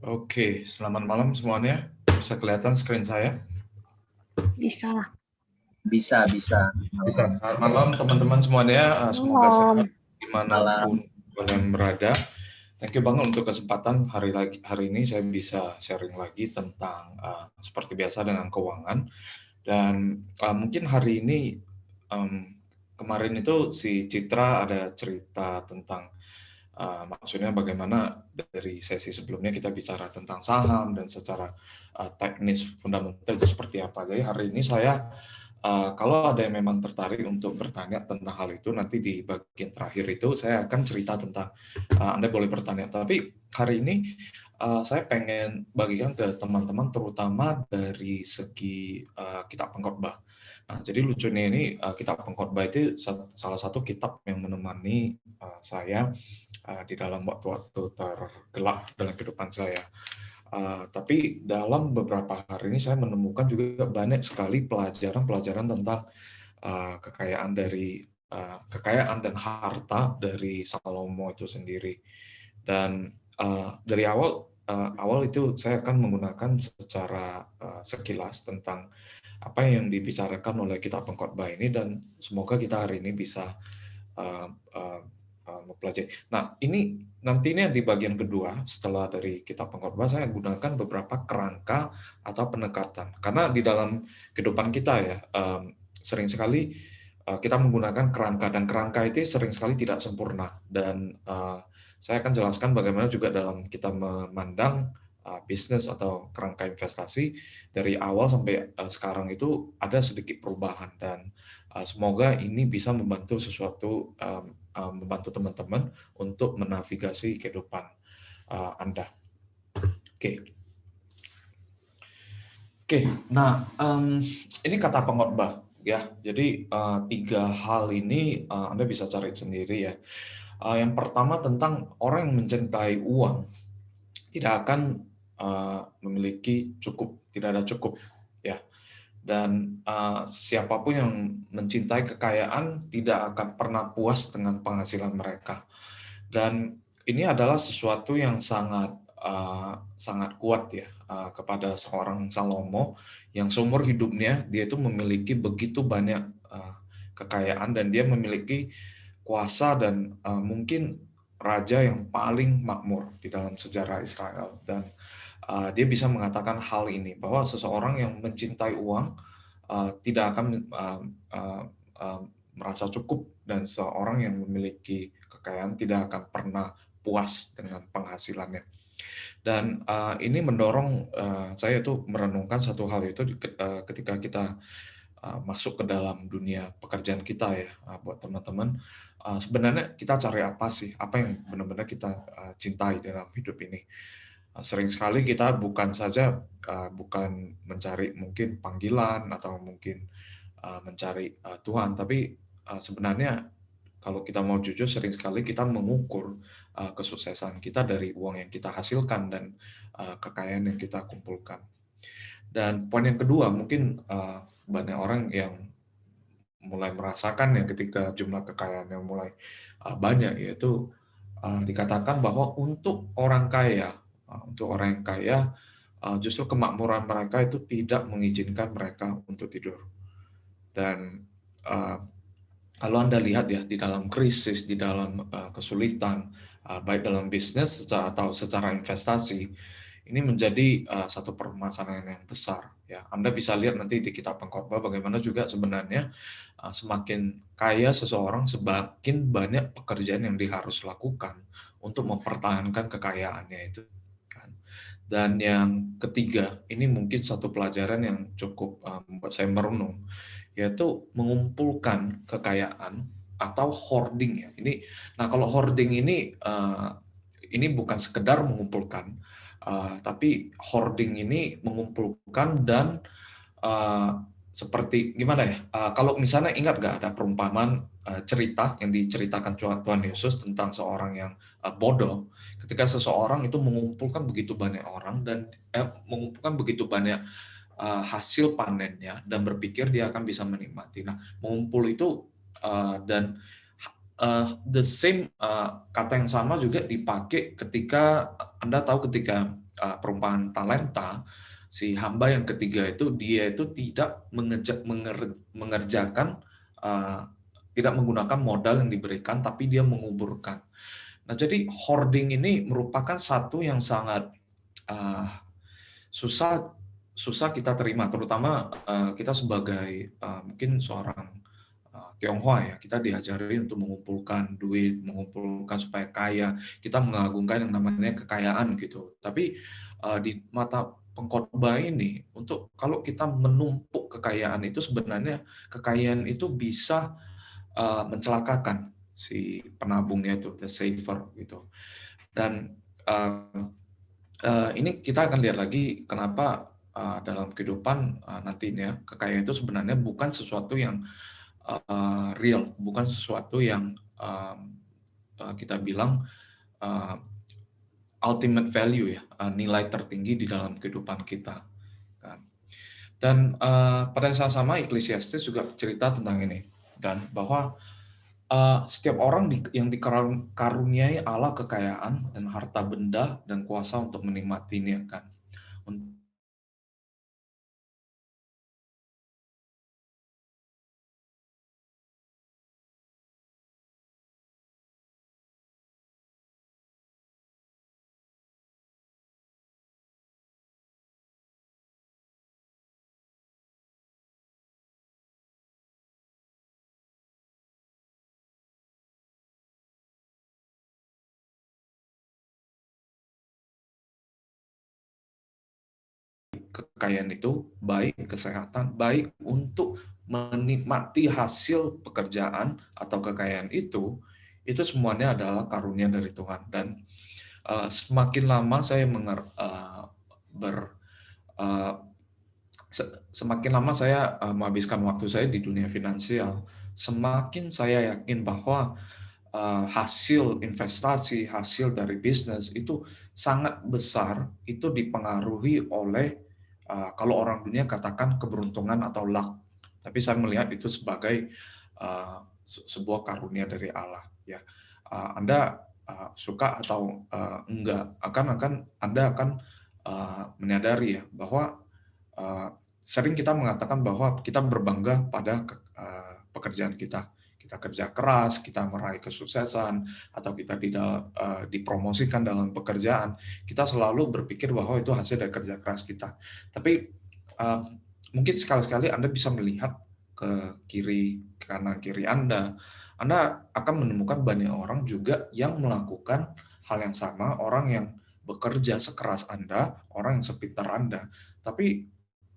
Oke, selamat malam semuanya. Bisa kelihatan screen saya? Bisa lah. Bisa Bisa. malam. Selamat malam teman-teman semuanya. Semoga Malam. sehat dimanapun kalian berada. Thank you banget untuk kesempatan hari ini saya bisa sharing lagi tentang seperti biasa dengan keuangan. Dan mungkin hari ini em, kemarin itu si Citra ada cerita tentang maksudnya bagaimana dari sesi sebelumnya kita bicara tentang saham dan secara teknis fundamental itu seperti apa. Jadi hari ini saya kalau ada yang memang tertarik untuk bertanya tentang hal itu, nanti di bagian terakhir itu saya akan cerita tentang Anda boleh bertanya. Tapi hari ini saya pengen bagikan ke teman-teman terutama dari segi kitab pengkhotbah. Nah, jadi lucunya ini kitab pengkhotbah itu salah satu kitab yang menemani saya di dalam waktu-waktu tergelap dalam kehidupan saya. Tapi dalam beberapa hari ini saya menemukan juga banyak sekali pelajaran-pelajaran tentang kekayaan dan harta dari Salomo itu sendiri. Dan dari awal itu saya akan menggunakan secara sekilas tentang apa yang dibicarakan oleh kitab pengkhotbah ini, dan semoga kita hari ini bisa uh, uh, mempelajari. Nah, ini nantinya di bagian kedua setelah dari kitab pengkhotbah saya gunakan beberapa kerangka atau pendekatan. Karena di dalam kehidupan kita ya sering sekali kita menggunakan kerangka, dan kerangka itu sering sekali tidak sempurna. Dan saya akan jelaskan bagaimana juga dalam kita memandang bisnis atau kerangka investasi dari awal sampai sekarang itu ada sedikit perubahan, dan semoga ini bisa membantu membantu teman-teman untuk menavigasi kehidupan Anda. Oke. Nah ini kata pengkhotbah ya. Jadi 3 hal ini Anda bisa cari sendiri ya. Yang pertama tentang orang yang mencintai uang tidak akan memiliki cukup, tidak ada cukup ya. Dan siapapun yang mencintai kekayaan tidak akan pernah puas dengan penghasilan mereka. Dan ini adalah sesuatu yang sangat kuat ya kepada seorang Salomo yang seumur hidupnya dia itu memiliki begitu banyak kekayaan, dan dia memiliki kuasa dan mungkin raja yang paling makmur di dalam sejarah Israel. Dan dia bisa mengatakan hal ini, bahwa seseorang yang mencintai uang tidak akan uh, merasa cukup, dan seorang yang memiliki kekayaan tidak akan pernah puas dengan penghasilannya. Dan ini mendorong saya tuh merenungkan satu hal itu ketika kita masuk ke dalam dunia pekerjaan kita ya, buat teman-teman. Sebenarnya kita cari apa sih? Apa yang benar-benar kita cintai dalam hidup ini? Sering sekali kita bukan mencari mungkin panggilan atau mungkin mencari Tuhan, tapi sebenarnya kalau kita mau jujur sering sekali kita mengukur kesuksesan kita dari uang yang kita hasilkan dan kekayaan yang kita kumpulkan. Dan poin yang kedua, mungkin banyak orang yang mulai merasakan ya ketika jumlah kekayaan yang mulai banyak, yaitu dikatakan bahwa untuk orang yang kaya justru kemakmuran mereka itu tidak mengizinkan mereka untuk tidur. Dan kalau Anda lihat ya di dalam krisis, di dalam kesulitan, baik dalam bisnis atau secara investasi, ini menjadi satu permasalahan yang besar. Ya, Anda bisa lihat nanti di kitab pengkhotbah bagaimana juga sebenarnya semakin kaya seseorang, semakin banyak pekerjaan yang dia harus lakukan untuk mempertahankan kekayaannya itu. Dan yang ketiga, ini mungkin satu pelajaran yang cukup membuat saya merenung, yaitu mengumpulkan kekayaan atau hoarding ya. Nah kalau hoarding ini bukan sekedar mengumpulkan, tapi hoarding ini mengumpulkan dan seperti gimana ya? Kalau misalnya ingat nggak ada perumpamaan cerita yang diceritakan Tuhan Yesus tentang seorang yang bodoh, ketika seseorang itu mengumpulkan begitu banyak orang dan mengumpulkan begitu banyak hasil panennya dan berpikir dia akan bisa menikmati. Nah, mengumpul itu dan the same kata yang sama juga dipakai ketika Anda tahu ketika perumpamaan talenta, si hamba yang ketiga itu dia itu tidak mengerjakan, tidak menggunakan modal yang diberikan, tapi dia menguburkan. Nah, jadi hoarding ini merupakan satu yang sangat susah susah kita terima, terutama kita sebagai mungkin seorang Tionghoa ya, kita diajari untuk mengumpulkan duit, mengumpulkan supaya kaya, kita mengagungkan yang namanya kekayaan gitu. Tapi di mata pengkhotbah ini, untuk kalau kita menumpuk kekayaan itu sebenarnya kekayaan itu bisa mencelakakan si penabungnya itu, the saver gitu. Dan ini kita akan lihat lagi kenapa dalam kehidupan nantinya kekayaan itu sebenarnya bukan sesuatu yang real, bukan sesuatu yang kita bilang ultimate value ya, nilai tertinggi di dalam kehidupan kita. Dan pada saat sama Ecclesiastes juga cerita tentang ini, dan bahwa setiap orang yang dikaruniai Allah kekayaan dan harta benda dan kuasa untuk menikmatinya kan. Kekayaan itu baik kesehatan, baik untuk menikmati hasil pekerjaan atau kekayaan itu semuanya adalah karunia dari Tuhan. Dan semakin lama saya semakin lama saya menghabiskan waktu saya di dunia finansial, semakin saya yakin bahwa hasil investasi, hasil dari bisnis itu sangat besar, itu dipengaruhi oleh kalau orang dunia katakan keberuntungan atau luck. Tapi saya melihat itu sebagai sebuah karunia dari Allah. Ya, Anda suka atau enggak, Anda akan menyadari ya bahwa sering kita mengatakan bahwa kita berbangga pada pekerjaan kita. Kita kerja keras, kita meraih kesuksesan, atau kita dipromosikan dalam pekerjaan, kita selalu berpikir bahwa itu hasil dari kerja keras kita. Tapi mungkin sekali-sekali Anda bisa melihat ke kanan kiri Anda akan menemukan banyak orang juga yang melakukan hal yang sama, orang yang bekerja sekeras Anda, orang yang sepintar Anda, tapi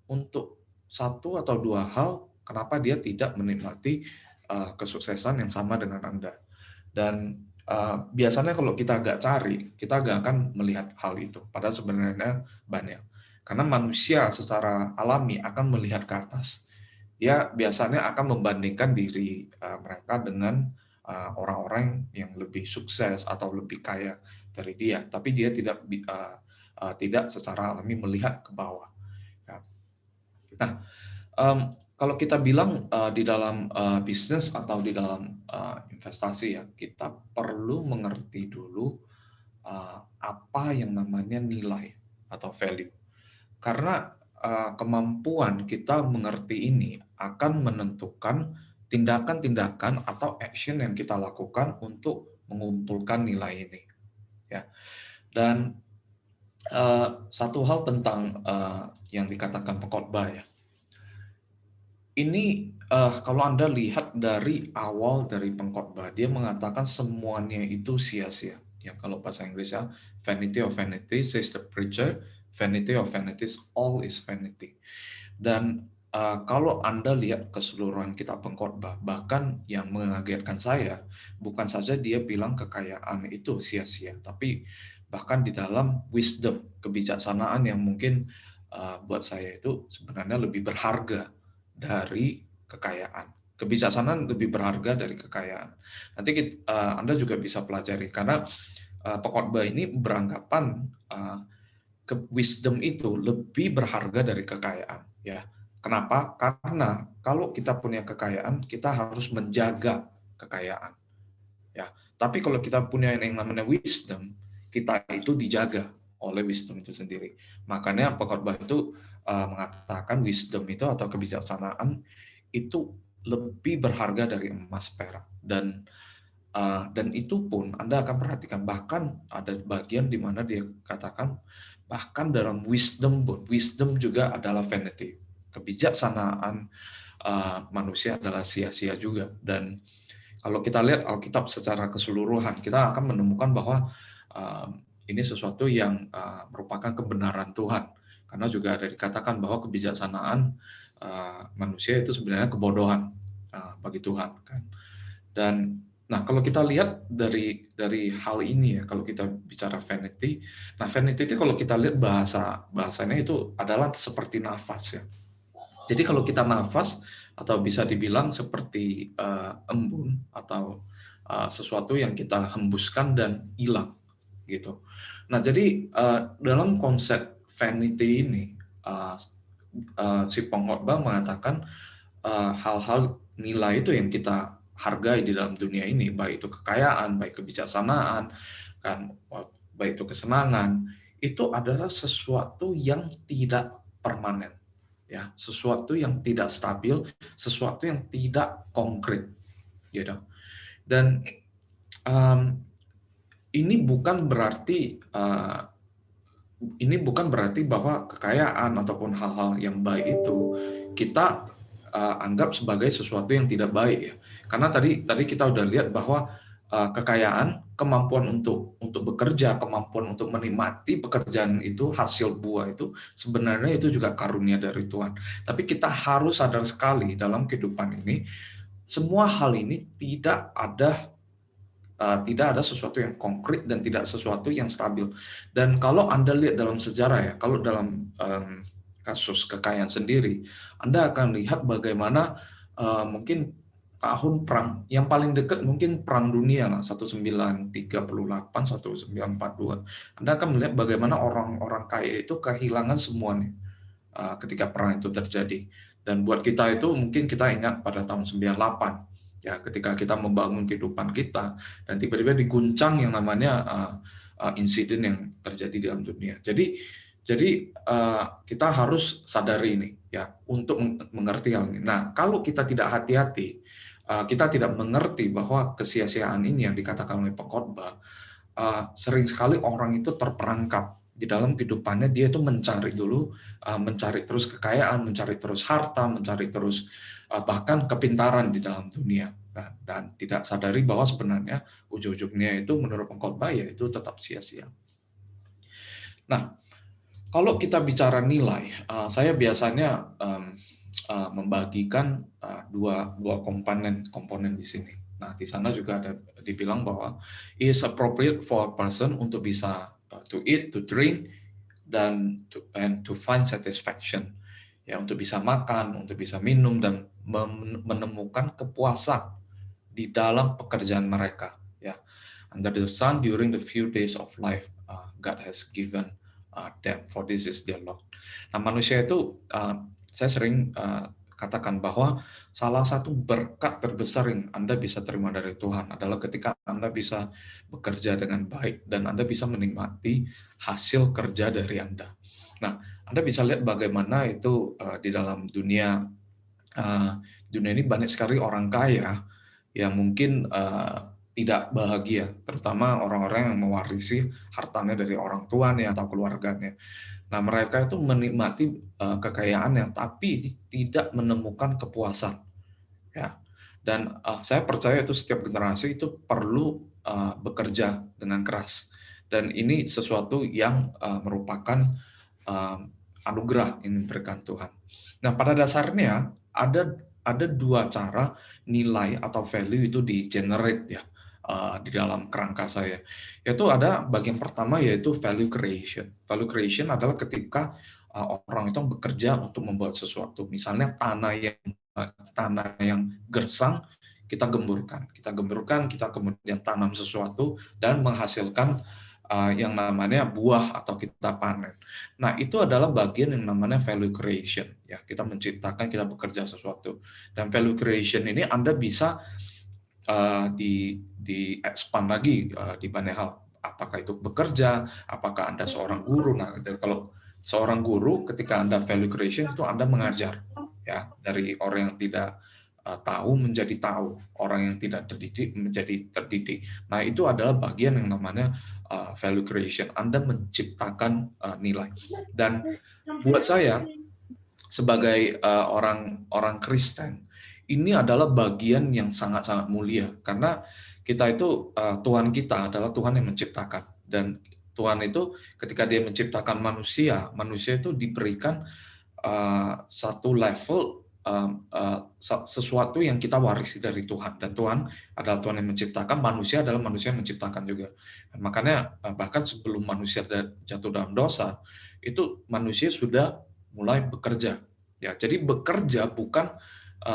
untuk satu atau dua hal, kenapa dia tidak menikmati kesuksesan yang sama dengan Anda. Dan biasanya kalau kita agak cari, kita agak akan melihat hal itu. Padahal sebenarnya banyak. Karena manusia secara alami akan melihat ke atas. Dia biasanya akan membandingkan diri mereka dengan orang-orang yang lebih sukses atau lebih kaya dari dia. Tapi dia tidak secara alami melihat ke bawah. Nah, kalau kita bilang di dalam bisnis atau di dalam investasi ya, kita perlu mengerti dulu apa yang namanya nilai atau value. Karena kemampuan kita mengerti ini akan menentukan tindakan-tindakan atau action yang kita lakukan untuk mengumpulkan nilai ini. Ya. Dan satu hal tentang yang dikatakan pengkhotbah ya. Ini kalau Anda lihat dari awal dari pengkhotbah, dia mengatakan semuanya itu sia-sia. Ya, kalau bahasa Inggrisnya vanity of vanity, says the preacher, vanity of vanities, all is vanity. Dan kalau Anda lihat keseluruhan kitab pengkhotbah, bahkan yang mengagetkan saya, bukan saja dia bilang kekayaan itu sia-sia, tapi bahkan di dalam wisdom, kebijaksanaan yang mungkin buat saya itu sebenarnya lebih berharga dari kekayaan. Kebijaksanaan lebih berharga dari kekayaan. Nanti Anda juga bisa pelajari, karena pengkhotbah ini beranggapan wisdom itu lebih berharga dari kekayaan. Ya, kenapa? Karena kalau kita punya kekayaan, kita harus menjaga kekayaan. ya. Tapi kalau kita punya yang namanya wisdom, kita itu dijaga oleh wisdom itu sendiri. Makanya pengkhotbah itu mengatakan wisdom itu atau kebijaksanaan itu lebih berharga dari emas perak. Dan itu pun Anda akan perhatikan, bahkan ada bagian di mana dia katakan bahkan dalam wisdom juga adalah vanity. Kebijaksanaan manusia adalah sia-sia juga. Dan kalau kita lihat Alkitab secara keseluruhan, kita akan menemukan bahwa ini sesuatu yang merupakan kebenaran Tuhan. Karena juga ada dikatakan bahwa kebijaksanaan manusia itu sebenarnya kebodohan bagi Tuhan, kan. Dan nah, kalau kita lihat dari hal ini ya, kalau kita bicara vanity, nah vanity itu kalau kita lihat bahasanya itu adalah seperti nafas ya. Jadi kalau kita nafas atau bisa dibilang seperti embun atau sesuatu yang kita hembuskan dan hilang gitu. Nah, jadi dalam konsep vanity ini si pengkhotbah mengatakan hal-hal nilai itu yang kita hargai di dalam dunia ini, baik itu kekayaan, baik kebijaksanaan, kan, baik itu kesenangan, itu adalah sesuatu yang tidak permanen, ya, sesuatu yang tidak stabil, sesuatu yang tidak konkret, gitu. Dan ini bukan berarti bahwa kekayaan ataupun hal-hal yang baik itu kita anggap sebagai sesuatu yang tidak baik ya. Karena tadi kita udah lihat bahwa kekayaan, kemampuan untuk bekerja, kemampuan untuk menikmati pekerjaan itu, hasil buah itu sebenarnya itu juga karunia dari Tuhan. Tapi kita harus sadar sekali dalam kehidupan ini, semua hal ini tidak ada sesuatu yang konkret dan tidak sesuatu yang stabil. Dan kalau Anda lihat dalam sejarah ya, kalau dalam kasus kekayaan sendiri, Anda akan lihat bagaimana mungkin tahun perang yang paling dekat mungkin perang dunia lah 1938 1942. Anda akan melihat bagaimana orang-orang kaya itu kehilangan semuanya ketika perang itu terjadi. Dan buat kita itu mungkin kita ingat pada tahun 98 ya, ketika kita membangun kehidupan kita dan tiba-tiba diguncang yang namanya insiden yang terjadi di dalam dunia. Jadi kita harus sadari ini ya untuk mengerti hal ini. Nah, kalau kita tidak hati-hati, kita tidak mengerti bahwa kesia-siaan ini yang dikatakan oleh pengkhotbah, sering sekali orang itu terperangkap di dalam kehidupannya. Dia itu mencari terus kekayaan, mencari terus harta, mencari terus bahkan kepintaran di dalam dunia, dan tidak sadari bahwa sebenarnya ujung-ujungnya itu menurut pengkhotbah ya itu tetap sia-sia. Nah, kalau kita bicara nilai, saya biasanya membagikan dua komponen di sini. Nah, di sana juga ada dibilang bahwa it is appropriate for a person untuk bisa to eat, to drink, and to find satisfaction. Ya, untuk bisa makan, untuk bisa minum dan menemukan kepuasan di dalam pekerjaan mereka. Ya, under the sun during the few days of life God has given them, for this is their Lord. Nah, manusia itu saya sering katakan bahwa salah satu berkat terbesar yang Anda bisa terima dari Tuhan adalah ketika Anda bisa bekerja dengan baik dan Anda bisa menikmati hasil kerja dari Anda. Nah, Anda bisa lihat bagaimana itu di dalam dunia ini banyak sekali orang kaya yang mungkin tidak bahagia, terutama orang-orang yang mewarisi hartanya dari orang tuanya atau keluarganya. Nah, mereka itu menikmati kekayaan yang tapi tidak menemukan kepuasan. Ya. Dan saya percaya itu setiap generasi itu perlu bekerja dengan keras. Dan ini sesuatu yang merupakan anugerah yang diberikan Tuhan. Nah, pada dasarnya ada dua cara nilai atau value itu di-generate ya di dalam kerangka saya. Yaitu ada bagian pertama yaitu value creation. Value creation adalah ketika orang itu bekerja untuk membuat sesuatu. Misalnya tanah yang gersang kita gemburkan, kita kemudian tanam sesuatu dan menghasilkan yang namanya buah atau kita panen. Nah, itu adalah bagian yang namanya value creation. Ya, kita menciptakan, kita bekerja sesuatu. Dan value creation ini Anda bisa di expand lagi di banyak hal. Apakah itu bekerja, apakah Anda seorang guru. Nah, kalau seorang guru, ketika Anda value creation itu Anda mengajar, ya, dari orang yang tidak tahu menjadi tahu, orang yang tidak terdidik menjadi terdidik. Nah, itu adalah bagian yang namanya value creation. Anda menciptakan nilai. Dan buat saya sebagai orang Kristen, ini adalah bagian yang sangat-sangat mulia karena kita itu Tuhan kita adalah Tuhan yang menciptakan, dan Tuhan itu ketika Dia menciptakan manusia, manusia itu diberikan satu level sesuatu yang kita warisi dari Tuhan, dan Tuhan adalah Tuhan yang menciptakan, manusia adalah manusia yang menciptakan juga. Dan makanya bahkan sebelum manusia jatuh dalam dosa, itu manusia sudah mulai bekerja. Ya, jadi bekerja bukan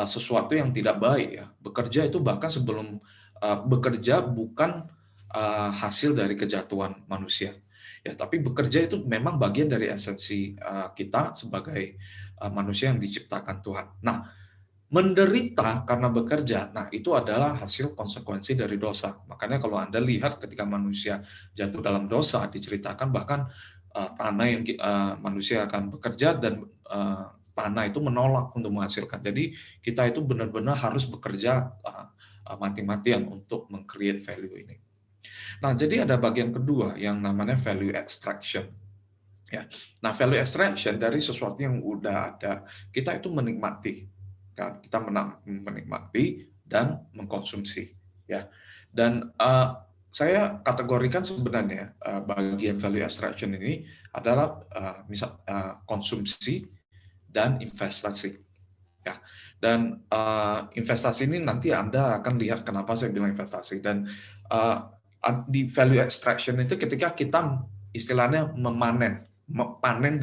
sesuatu yang tidak baik, ya. Bekerja itu bahkan sebelum bekerja bukan hasil dari kejatuhan manusia. Ya, tapi bekerja itu memang bagian dari esensi kita sebagai manusia yang diciptakan Tuhan. Nah, menderita karena bekerja, nah itu adalah hasil konsekuensi dari dosa. Makanya kalau Anda lihat ketika manusia jatuh dalam dosa, diceritakan bahkan tanah yang manusia akan bekerja, dan tanah itu menolak untuk menghasilkan. Jadi kita itu benar-benar harus bekerja mati-matian untuk meng-create value ini. Nah, jadi ada bagian kedua yang namanya value extraction. Ya. Nah, value extraction dari sesuatu yang udah ada, kita itu menikmati, kan? Kita menikmati dan mengkonsumsi, ya. Dan saya kategorikan sebenarnya bagian value extraction ini adalah misal konsumsi dan investasi, ya. Dan investasi ini nanti Anda akan lihat kenapa saya bilang investasi. Dan di value extraction itu ketika kita istilahnya panen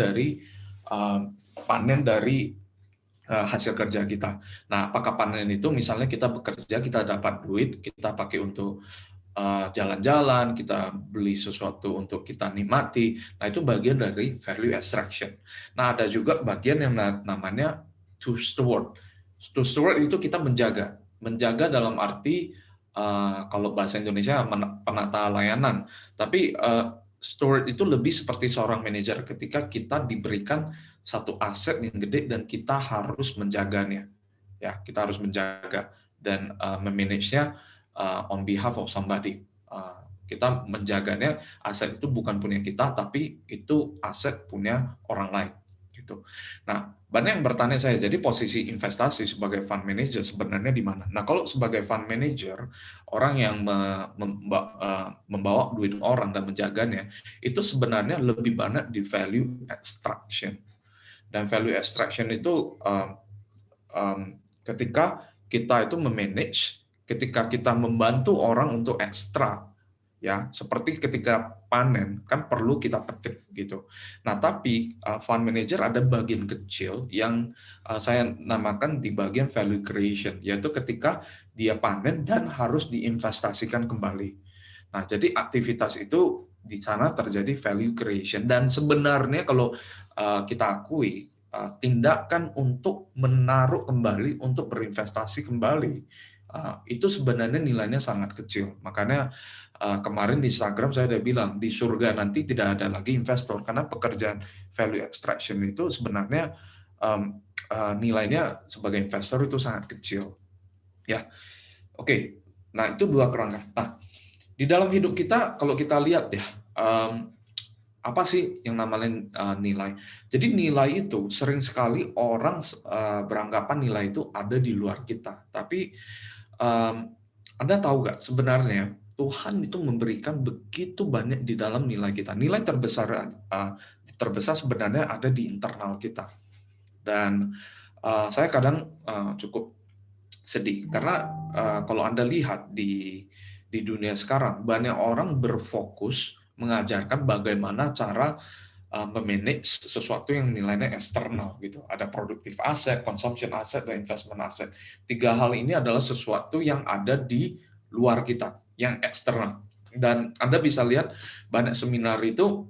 dari hasil kerja kita. Nah, apakah panen itu misalnya kita bekerja, kita dapat duit, kita pakai untuk jalan-jalan, kita beli sesuatu untuk kita nikmati. Nah, itu bagian dari value extraction. Nah, ada juga bagian yang namanya to steward. To steward itu kita menjaga. Menjaga dalam arti kalau bahasa Indonesia penata layanan. Tapi steward itu lebih seperti seorang manajer ketika kita diberikan satu aset yang gede dan kita harus menjaganya. Ya, kita harus menjaga dan memanage-nya on behalf of somebody. Kita menjaganya, aset itu bukan punya kita, tapi itu aset punya orang lain. Gitu. Nah, banyak yang bertanya saya, jadi posisi investasi sebagai fund manager sebenarnya di mana? Nah, kalau sebagai fund manager, orang yang membawa duit orang dan menjaganya, itu sebenarnya lebih banyak di value extraction. Dan value extraction itu ketika kita itu memanage, ketika kita membantu orang untuk ekstra, ya, seperti ketika panen kan perlu kita petik gitu. Nah, tapi fund manager ada bagian kecil yang saya namakan di bagian value creation, yaitu ketika dia panen dan harus diinvestasikan kembali. Nah, jadi aktivitas itu di sana terjadi value creation, dan sebenarnya kalau kita akui tindakan untuk menaruh kembali, untuk berinvestasi kembali, itu sebenarnya nilainya sangat kecil. Makanya kemarin di Instagram saya udah bilang, di surga nanti tidak ada lagi investor, karena pekerjaan value extraction itu sebenarnya nilainya sebagai investor itu sangat kecil. Ya, oke. Nah, itu dua kerangka. Nah, di dalam hidup kita, kalau kita lihat ya, apa sih yang namanya nilai? Jadi nilai itu sering sekali orang beranggapan nilai itu ada di luar kita. Tapi Anda tahu nggak sebenarnya Tuhan itu memberikan begitu banyak di dalam nilai kita. Nilai terbesar sebenarnya ada di internal kita. Dan saya kadang cukup sedih karena kalau Anda lihat di dunia sekarang, banyak orang berfokus mengajarkan bagaimana cara memanage sesuatu yang nilainya eksternal gitu. Ada produktif aset, consumption asset, dan investment asset. Tiga hal ini adalah sesuatu yang ada di luar kita, yang eksternal. Dan Anda bisa lihat banyak seminar itu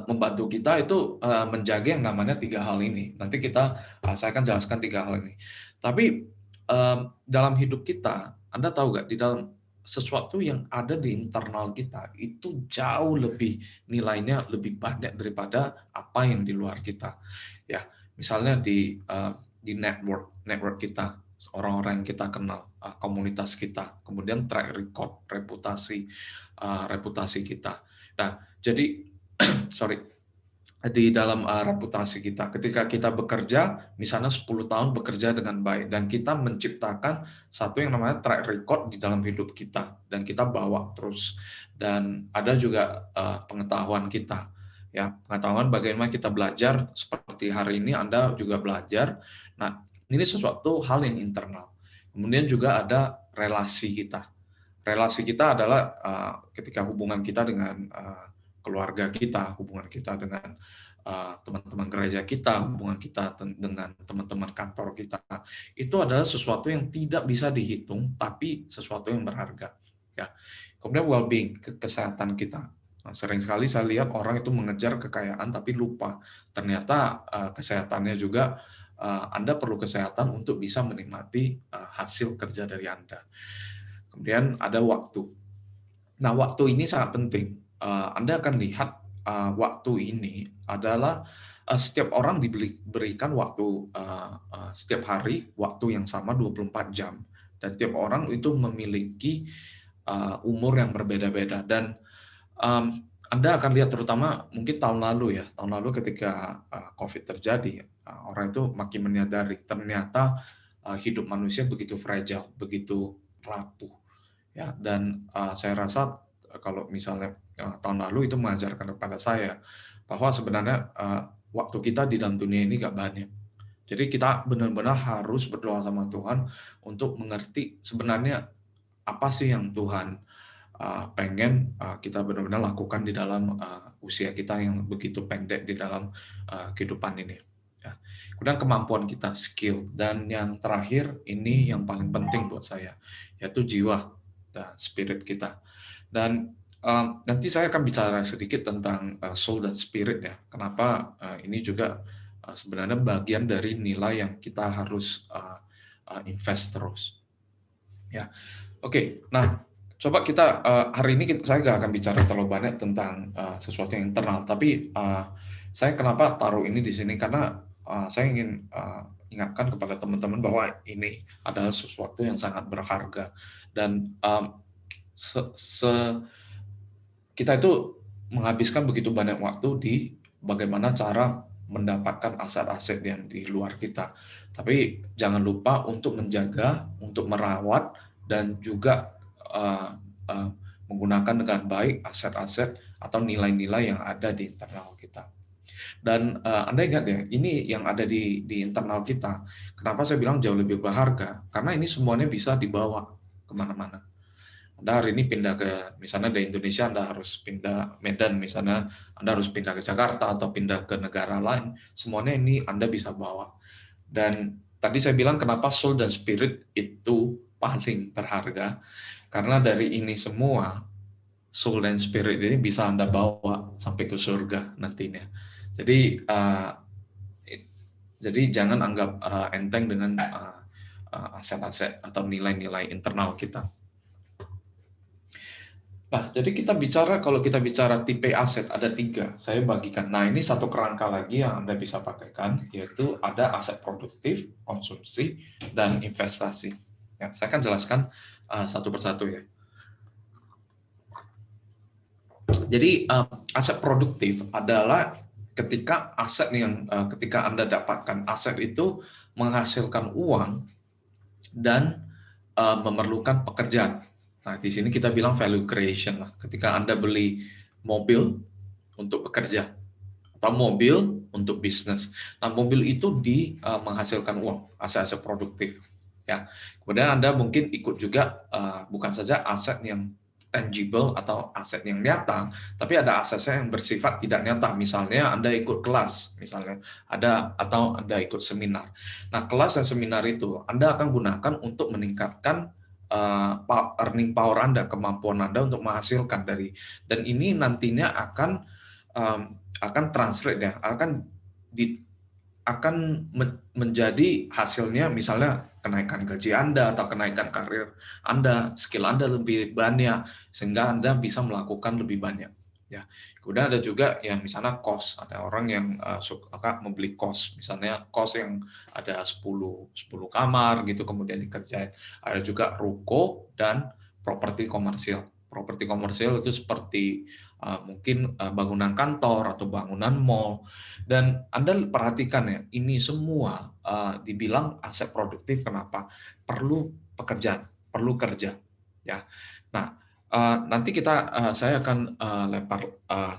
membantu kita itu menjaga yang namanya tiga hal ini. Nanti saya akan jelaskan tiga hal ini. Tapi dalam hidup kita, Anda tahu nggak, di dalam sesuatu yang ada di internal kita itu jauh lebih nilainya lebih banyak daripada apa yang di luar kita. Ya, misalnya di network kita, orang-orang yang kita kenal, komunitas kita, kemudian track record, reputasi kita. Nah, jadi sorry, di dalam reputasi kita. Ketika kita bekerja, misalnya 10 tahun bekerja dengan baik, dan kita menciptakan satu yang namanya track record di dalam hidup kita, dan kita bawa terus. Dan ada juga pengetahuan kita. Ya, pengetahuan bagaimana kita belajar, seperti hari ini Anda juga belajar. Nah, ini sesuatu hal yang internal. Kemudian juga ada relasi kita. Relasi kita adalah ketika hubungan kita dengan keluarga kita, hubungan kita dengan teman-teman gereja kita, hubungan kita dengan teman-teman kantor kita, itu adalah sesuatu yang tidak bisa dihitung, tapi sesuatu yang berharga. Ya. Kemudian well-being, kesehatan kita. Nah, sering sekali saya lihat orang itu mengejar kekayaan tapi lupa ternyata kesehatannya juga. Anda perlu kesehatan untuk bisa menikmati hasil kerja dari Anda. Kemudian ada waktu. Nah, waktu ini sangat penting. Anda akan lihat waktu ini adalah setiap orang diberikan waktu setiap hari, waktu yang sama 24 jam. Dan setiap orang itu memiliki umur yang berbeda-beda. Dan Anda akan lihat terutama mungkin tahun lalu ya, tahun lalu ketika COVID terjadi, orang itu makin menyadari ternyata hidup manusia begitu fragile, begitu rapuh. Ya, dan saya rasa kalau misalnya tahun lalu itu mengajarkan kepada saya bahwa sebenarnya waktu kita di dalam dunia ini nggak banyak. Jadi kita benar-benar harus berdoa sama Tuhan untuk mengerti sebenarnya apa sih yang Tuhan pengen kita benar-benar lakukan di dalam usia kita yang begitu pendek di dalam kehidupan ini. Ya. Kemudian kemampuan kita, skill, dan yang terakhir ini yang paling penting buat saya, yaitu jiwa dan spirit kita. Dan nanti saya akan bicara sedikit tentang soul dan spirit ya. Kenapa ini juga sebenarnya bagian dari nilai yang kita harus invest terus. Ya, oke. Nah, coba kita hari ini saya nggak akan bicara terlalu banyak tentang sesuatu yang internal, tapi saya kenapa taruh ini di sini karena saya ingin ingatkan kepada teman-teman bahwa ini adalah sesuatu yang sangat berharga dan kita itu menghabiskan begitu banyak waktu di bagaimana cara mendapatkan aset-aset yang di luar kita. Tapi jangan lupa untuk menjaga, untuk merawat, dan juga menggunakan dengan baik aset-aset atau nilai-nilai yang ada di internal kita. Dan Anda ingat ya, ini yang ada di internal kita. Kenapa saya bilang jauh lebih berharga? Karena ini semuanya bisa dibawa kemana-mana. Anda hari ini pindah ke, misalnya dari Indonesia, Anda harus pindah Medan, misalnya Anda harus pindah ke Jakarta atau pindah ke negara lain, semuanya ini Anda bisa bawa. Dan tadi saya bilang kenapa soul dan spirit itu paling berharga, karena dari ini semua, soul dan spirit ini bisa Anda bawa sampai ke surga nantinya. Jadi jangan anggap enteng dengan aset-aset atau nilai-nilai internal kita. Nah, jadi kalau kita bicara tipe aset, ada 3, saya bagikan. Nah, ini satu kerangka lagi yang Anda bisa pakaikan, yaitu ada aset produktif, konsumsi, dan investasi. Ya, saya akan jelaskan satu persatu ya. Jadi, aset produktif adalah ketika ketika Anda dapatkan aset itu menghasilkan uang dan memerlukan pekerjaan. Nah, di sini kita bilang value creation lah. Ketika Anda beli mobil untuk bekerja atau mobil untuk bisnis. Nah, mobil itu menghasilkan uang, aset-aset produktif. Ya. Kemudian Anda mungkin ikut juga bukan saja aset yang tangible atau aset yang nyata, tapi ada aset yang bersifat tidak nyata. Misalnya Anda ikut kelas, misalnya atau Anda ikut seminar. Nah, kelas dan seminar itu Anda akan gunakan untuk meningkatkan earning power Anda, kemampuan Anda untuk menghasilkan dan ini nantinya akan translate ya, akan menjadi hasilnya misalnya kenaikan gaji Anda atau kenaikan karir Anda, skill Anda lebih banyak sehingga Anda bisa melakukan lebih banyak. Ya, kemudian ada juga yang misalnya kos, ada orang yang suka membeli kos, misalnya kos yang ada 10 kamar gitu kemudian dikerjain. Ada juga ruko dan properti komersial. Properti komersial itu seperti mungkin bangunan kantor atau bangunan mall. Dan Anda perhatikan ya, ini semua dibilang aset produktif. Kenapa? Perlu pekerjaan, perlu kerja. Ya, nah nanti saya akan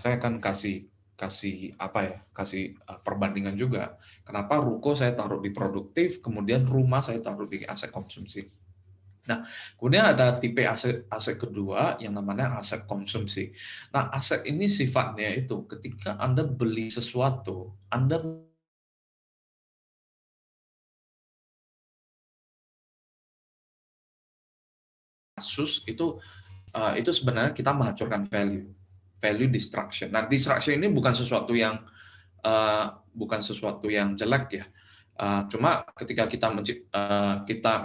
saya akan kasih apa ya, kasih perbandingan juga. Kenapa ruko saya taruh di produktif, kemudian rumah saya taruh di aset konsumsi. Nah, kemudian ada tipe aset kedua yang namanya aset konsumsi. Nah, aset ini sifatnya itu ketika Anda beli sesuatu, Anda kasus itu sebenarnya kita menghancurkan value destruction. Nah, destruction ini bukan sesuatu yang jelek ya. Cuma ketika kita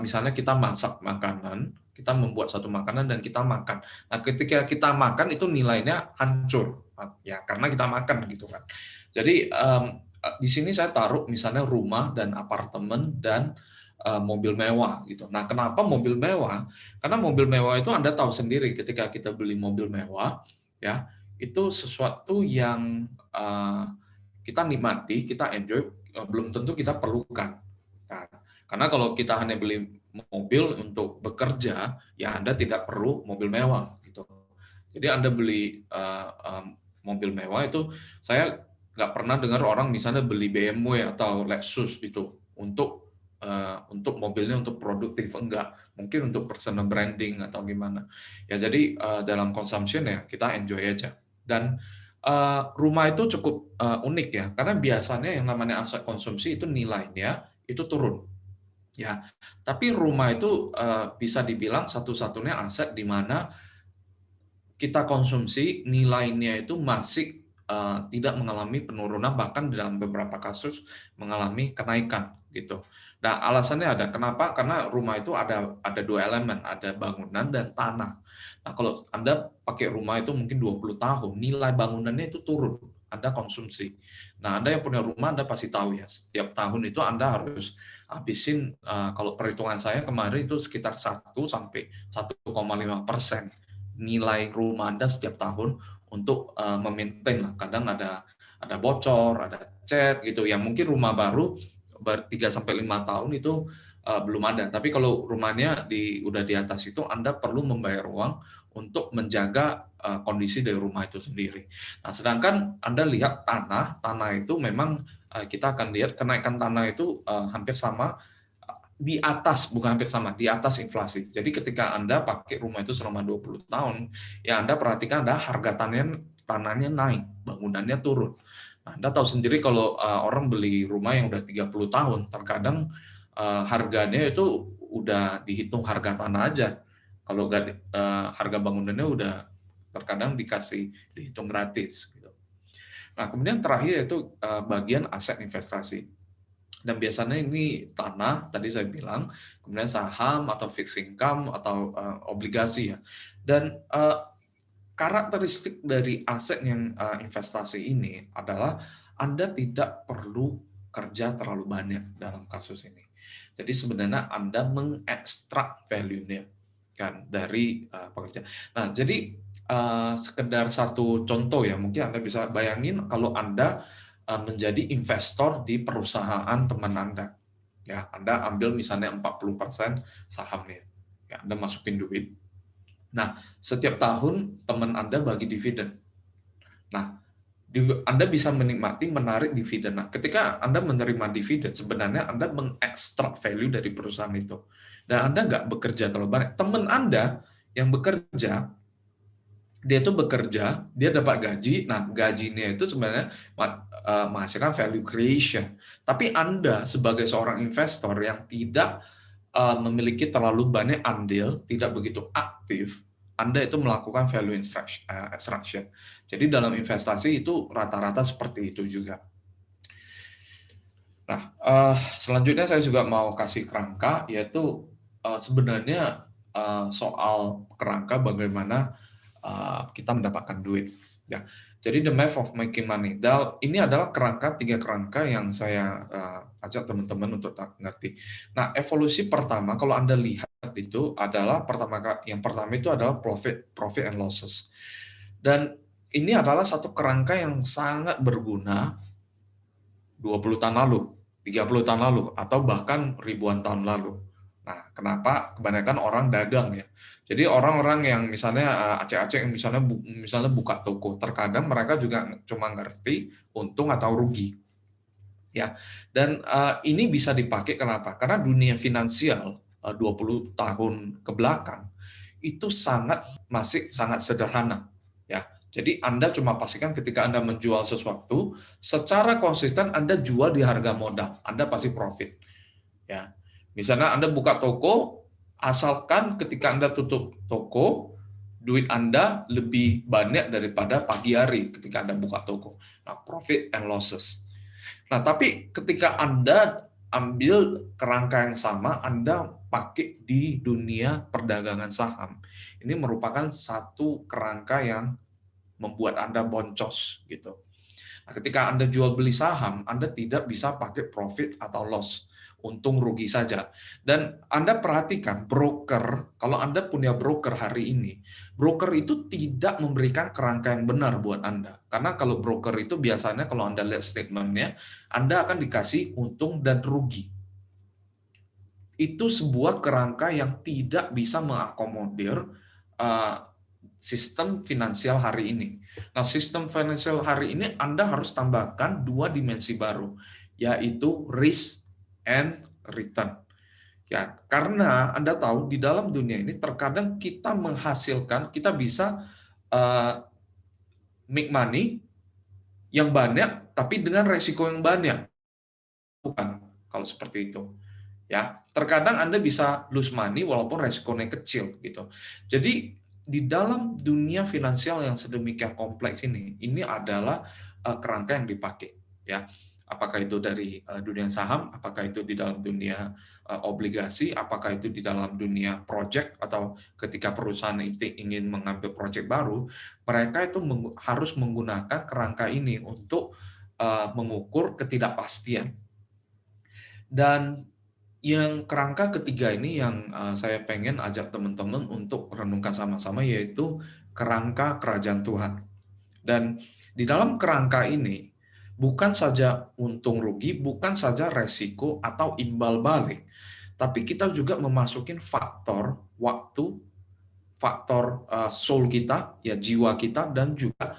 misalnya kita masak makanan, kita membuat satu makanan dan kita makan. Nah, ketika kita makan itu nilainya hancur ya karena kita makan gitu kan. Jadi di sini saya taruh misalnya rumah dan apartemen dan mobil mewah gitu. Nah, kenapa mobil mewah? Karena mobil mewah itu Anda tahu sendiri ketika kita beli mobil mewah ya, itu sesuatu yang kita nikmati, kita enjoy, belum tentu kita perlukan. Nah, karena kalau kita hanya beli mobil untuk bekerja, ya Anda tidak perlu mobil mewah gitu. Jadi Anda beli mobil mewah itu, saya nggak pernah dengar orang misalnya beli BMW atau Lexus itu untuk mobilnya untuk produktif, enggak, mungkin untuk personal branding atau gimana ya. Jadi dalam consumption ya kita enjoy aja. Dan rumah itu cukup unik ya, karena biasanya yang namanya aset konsumsi itu nilainya itu turun ya, tapi rumah itu bisa dibilang satu-satunya aset di mana kita konsumsi nilainya itu masih tidak mengalami penurunan, bahkan dalam beberapa kasus mengalami kenaikan gitu. Nah, alasannya ada kenapa? Karena rumah itu ada dua elemen, ada bangunan dan tanah. Nah, kalau Anda pakai rumah itu mungkin 20 tahun, nilai bangunannya itu turun, Anda konsumsi. Nah, Anda yang punya rumah Anda pasti tahu ya, setiap tahun itu Anda harus habisin, kalau perhitungan saya kemarin itu sekitar 1-1,5% nilai rumah Anda setiap tahun untuk memaintain lah. Kadang ada bocor, ada cat gitu. Yang mungkin rumah baru 3-5 tahun itu belum ada. Tapi kalau rumahnya udah di atas itu, Anda perlu membayar uang untuk menjaga kondisi dari rumah itu sendiri. Nah, sedangkan Anda lihat tanah itu memang kita akan lihat kenaikan tanah itu hampir sama di atas, bukan hampir sama, di atas inflasi. Jadi ketika Anda pakai rumah itu selama 20 tahun, ya Anda perhatikan ada harga tanahnya naik, bangunannya turun. Nah, Anda tahu sendiri kalau orang beli rumah yang udah 30 tahun, terkadang harganya itu udah dihitung harga tanah aja. Kalau harga bangunannya udah terkadang dihitung gratis. Gitu. Nah, kemudian terakhir itu bagian aset investasi. Dan biasanya ini tanah, tadi saya bilang, kemudian saham atau fixed income atau obligasi ya. Dan karakteristik dari aset yang investasi ini adalah Anda tidak perlu kerja terlalu banyak dalam kasus ini. Jadi sebenarnya Anda mengekstrak value-nya kan dari pekerjaan. Nah, jadi sekedar satu contoh ya, mungkin Anda bisa bayangin kalau Anda menjadi investor di perusahaan teman Anda. Ya, Anda ambil misalnya 40% sahamnya. Ya, Anda masukin duit. Nah, setiap tahun teman Anda bagi dividen. Nah, Anda bisa menikmati menarik dividen. Nah, ketika Anda menerima dividen, sebenarnya Anda mengekstrak value dari perusahaan itu. Dan Anda nggak bekerja terlalu banyak. Teman Anda yang bekerja, dia itu bekerja, dia dapat gaji, nah gajinya itu sebenarnya menghasilkan value creation. Tapi Anda sebagai seorang investor yang tidak memiliki terlalu banyak andil, tidak begitu aktif, Anda itu melakukan value extraction. Jadi dalam investasi itu rata-rata seperti itu juga. Nah, selanjutnya saya juga mau kasih kerangka, yaitu sebenarnya soal kerangka bagaimana kita mendapatkan duit. Ya, jadi the math of making money. Ini adalah tiga kerangka yang saya ajak teman-teman untuk ngerti. Nah, evolusi pertama kalau Anda lihat itu adalah yang pertama itu adalah profit and losses. Dan ini adalah satu kerangka yang sangat berguna 20 tahun lalu, 30 tahun lalu, atau bahkan ribuan tahun lalu. Nah, kenapa kebanyakan orang dagang ya? Jadi orang-orang yang misalnya aceh-aceh yang misalnya buka toko, terkadang mereka juga cuma ngerti untung atau rugi. Ya. Dan ini bisa dipakai kenapa? Karena dunia finansial 20 tahun ke belakang itu masih sangat sederhana. Ya. Jadi Anda cuma pastikan ketika Anda menjual sesuatu, secara konsisten Anda jual di harga modal, Anda pasti profit. Ya. Misalnya Anda buka toko, asalkan ketika Anda tutup toko, duit Anda lebih banyak daripada pagi hari ketika Anda buka toko. Nah, profit and losses. Nah, tapi ketika Anda ambil kerangka yang sama, Anda pakai di dunia perdagangan saham. Ini merupakan satu kerangka yang membuat Anda boncos gitu. Nah, ketika Anda jual beli saham, Anda tidak bisa pakai profit atau loss, untung rugi saja. Dan Anda perhatikan broker, kalau Anda punya broker hari ini, broker itu tidak memberikan kerangka yang benar buat Anda. Karena kalau broker itu biasanya kalau Anda lihat statementnya, Anda akan dikasih untung dan rugi. Itu sebuah kerangka yang tidak bisa mengakomodir sistem finansial hari ini. Nah, sistem finansial hari ini Anda harus tambahkan dua dimensi baru, yaitu risk and return. Ya, karena Anda tahu di dalam dunia ini terkadang kita bisa make money yang banyak, tapi dengan resiko yang banyak. Bukan kalau seperti itu. Ya, terkadang Anda bisa lose money walaupun resikonya kecil gitu. Jadi di dalam dunia finansial yang sedemikian kompleks ini adalah kerangka yang dipakai ya. Apakah itu dari dunia saham, apakah itu di dalam dunia obligasi, apakah itu di dalam dunia project atau ketika perusahaan itu ingin mengambil project baru, mereka itu harus menggunakan kerangka ini untuk mengukur ketidakpastian. Dan yang kerangka ketiga ini yang saya pengen ajak teman-teman untuk renungkan sama-sama, yaitu kerangka kerajaan Tuhan. Dan di dalam kerangka ini, bukan saja untung rugi, bukan saja resiko atau imbal balik, tapi kita juga memasukin faktor waktu, faktor soul kita, ya jiwa kita, dan juga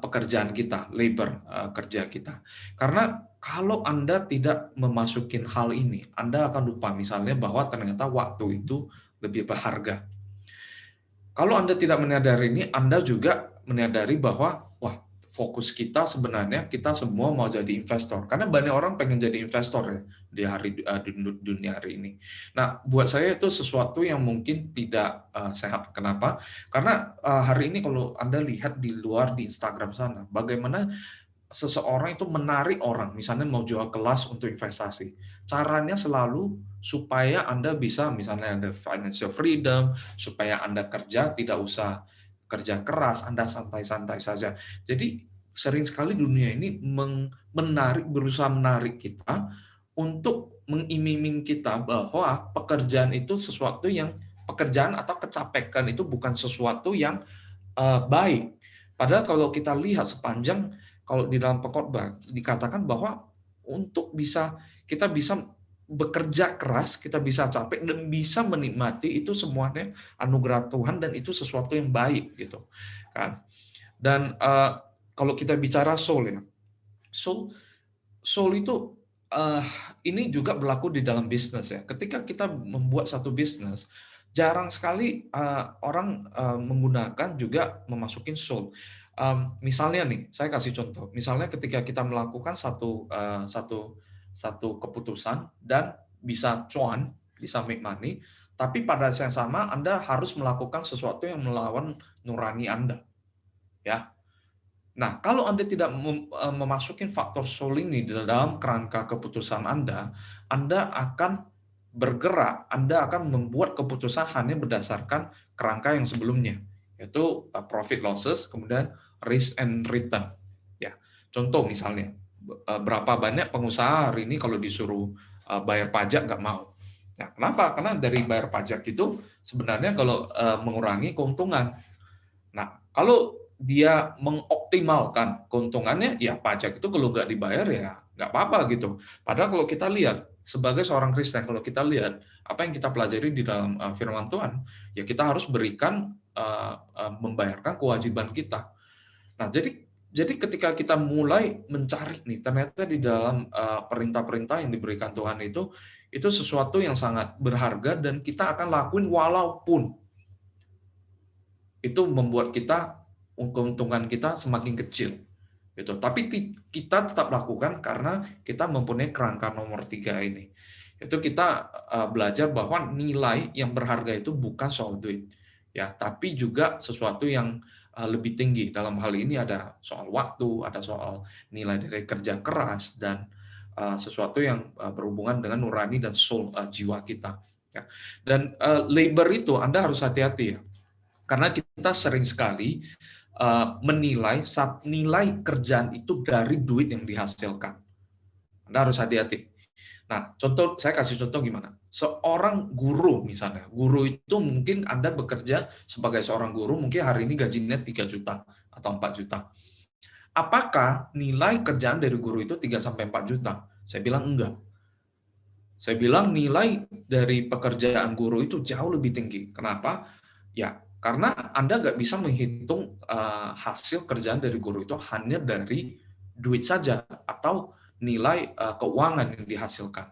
pekerjaan kita, labor kerja kita. Karena kalau Anda tidak memasukin hal ini, Anda akan lupa misalnya bahwa ternyata waktu itu lebih berharga. Kalau Anda tidak menyadari ini, Anda juga menyadari bahwa wah, fokus kita sebenarnya kita semua mau jadi investor. Karena banyak orang pengen jadi investor ya di dunia hari ini. Nah, buat saya itu sesuatu yang mungkin tidak sehat. Kenapa? Karena hari ini kalau Anda lihat di luar di Instagram sana, bagaimana seseorang itu menarik orang, misalnya mau jual kelas untuk investasi. Caranya selalu supaya Anda bisa, misalnya ada financial freedom, supaya Anda kerja tidak usah kerja keras, Anda santai-santai saja. Jadi sering sekali dunia ini berusaha menarik kita untuk mengiming-iming kita bahwa pekerjaan atau kecapekan itu bukan sesuatu yang baik. Padahal kalau kita lihat kalau di dalam pengkhotbah dikatakan bahwa kita bisa bekerja keras, kita bisa capek dan bisa menikmati itu semuanya anugerah Tuhan dan itu sesuatu yang baik gitu kan. Dan kalau kita bicara soul ya, soul itu ini juga berlaku di dalam bisnis ya. Ketika kita membuat satu bisnis, jarang sekali orang menggunakan juga memasukin soul. Misalnya nih, saya kasih contoh. Misalnya ketika kita melakukan satu keputusan dan bisa cuan, bisa make money, tapi pada saat yang sama Anda harus melakukan sesuatu yang melawan nurani Anda. Ya. Nah, kalau Anda tidak memasukin faktor soul ini di dalam kerangka keputusan Anda akan bergerak, Anda akan membuat keputusan hanya berdasarkan kerangka yang sebelumnya, yaitu profit losses, kemudian risk and return. Ya, contoh misalnya, berapa banyak pengusaha hari ini kalau disuruh bayar pajak nggak mau. Nah, kenapa? Karena dari bayar pajak itu sebenarnya kalau mengurangi keuntungan. Nah, kalau dia mengoptimalkan keuntungannya, ya pajak itu kalau nggak dibayar ya nggak apa-apa gitu. Padahal kalau kita lihat sebagai seorang Kristen, kalau kita lihat apa yang kita pelajari di dalam firman Tuhan, ya kita harus berikan membayarkan kewajiban kita. Nah, jadi ketika kita mulai mencari nih, ternyata di dalam perintah-perintah yang diberikan Tuhan itu sesuatu yang sangat berharga dan kita akan lakuin walaupun itu membuat keuntungan kita semakin kecil gitu. Tapi kita tetap lakukan karena kita mempunyai kerangka nomor 3 ini. Itu kita belajar bahwa nilai yang berharga itu bukan soal duit, ya, tapi juga sesuatu yang lebih tinggi. Dalam hal ini ada soal waktu, ada soal nilai dari kerja keras dan sesuatu yang berhubungan dengan nurani dan soul jiwa kita. Ya. Dan labor itu Anda harus hati-hati ya. Karena kita sering sekali menilai nilai kerjaan itu dari duit yang dihasilkan. Anda harus hati-hati. Nah, saya kasih contoh gimana. Seorang guru misalnya, guru itu mungkin Anda bekerja sebagai seorang guru, mungkin hari ini gajinya 3 juta atau 4 juta. Apakah nilai kerjaan dari guru itu 3-4 juta? Saya bilang enggak. Saya bilang nilai dari pekerjaan guru itu jauh lebih tinggi. Kenapa? Ya, karena Anda nggak bisa menghitung hasil kerjaan dari guru itu hanya dari duit saja atau nilai keuangan yang dihasilkan.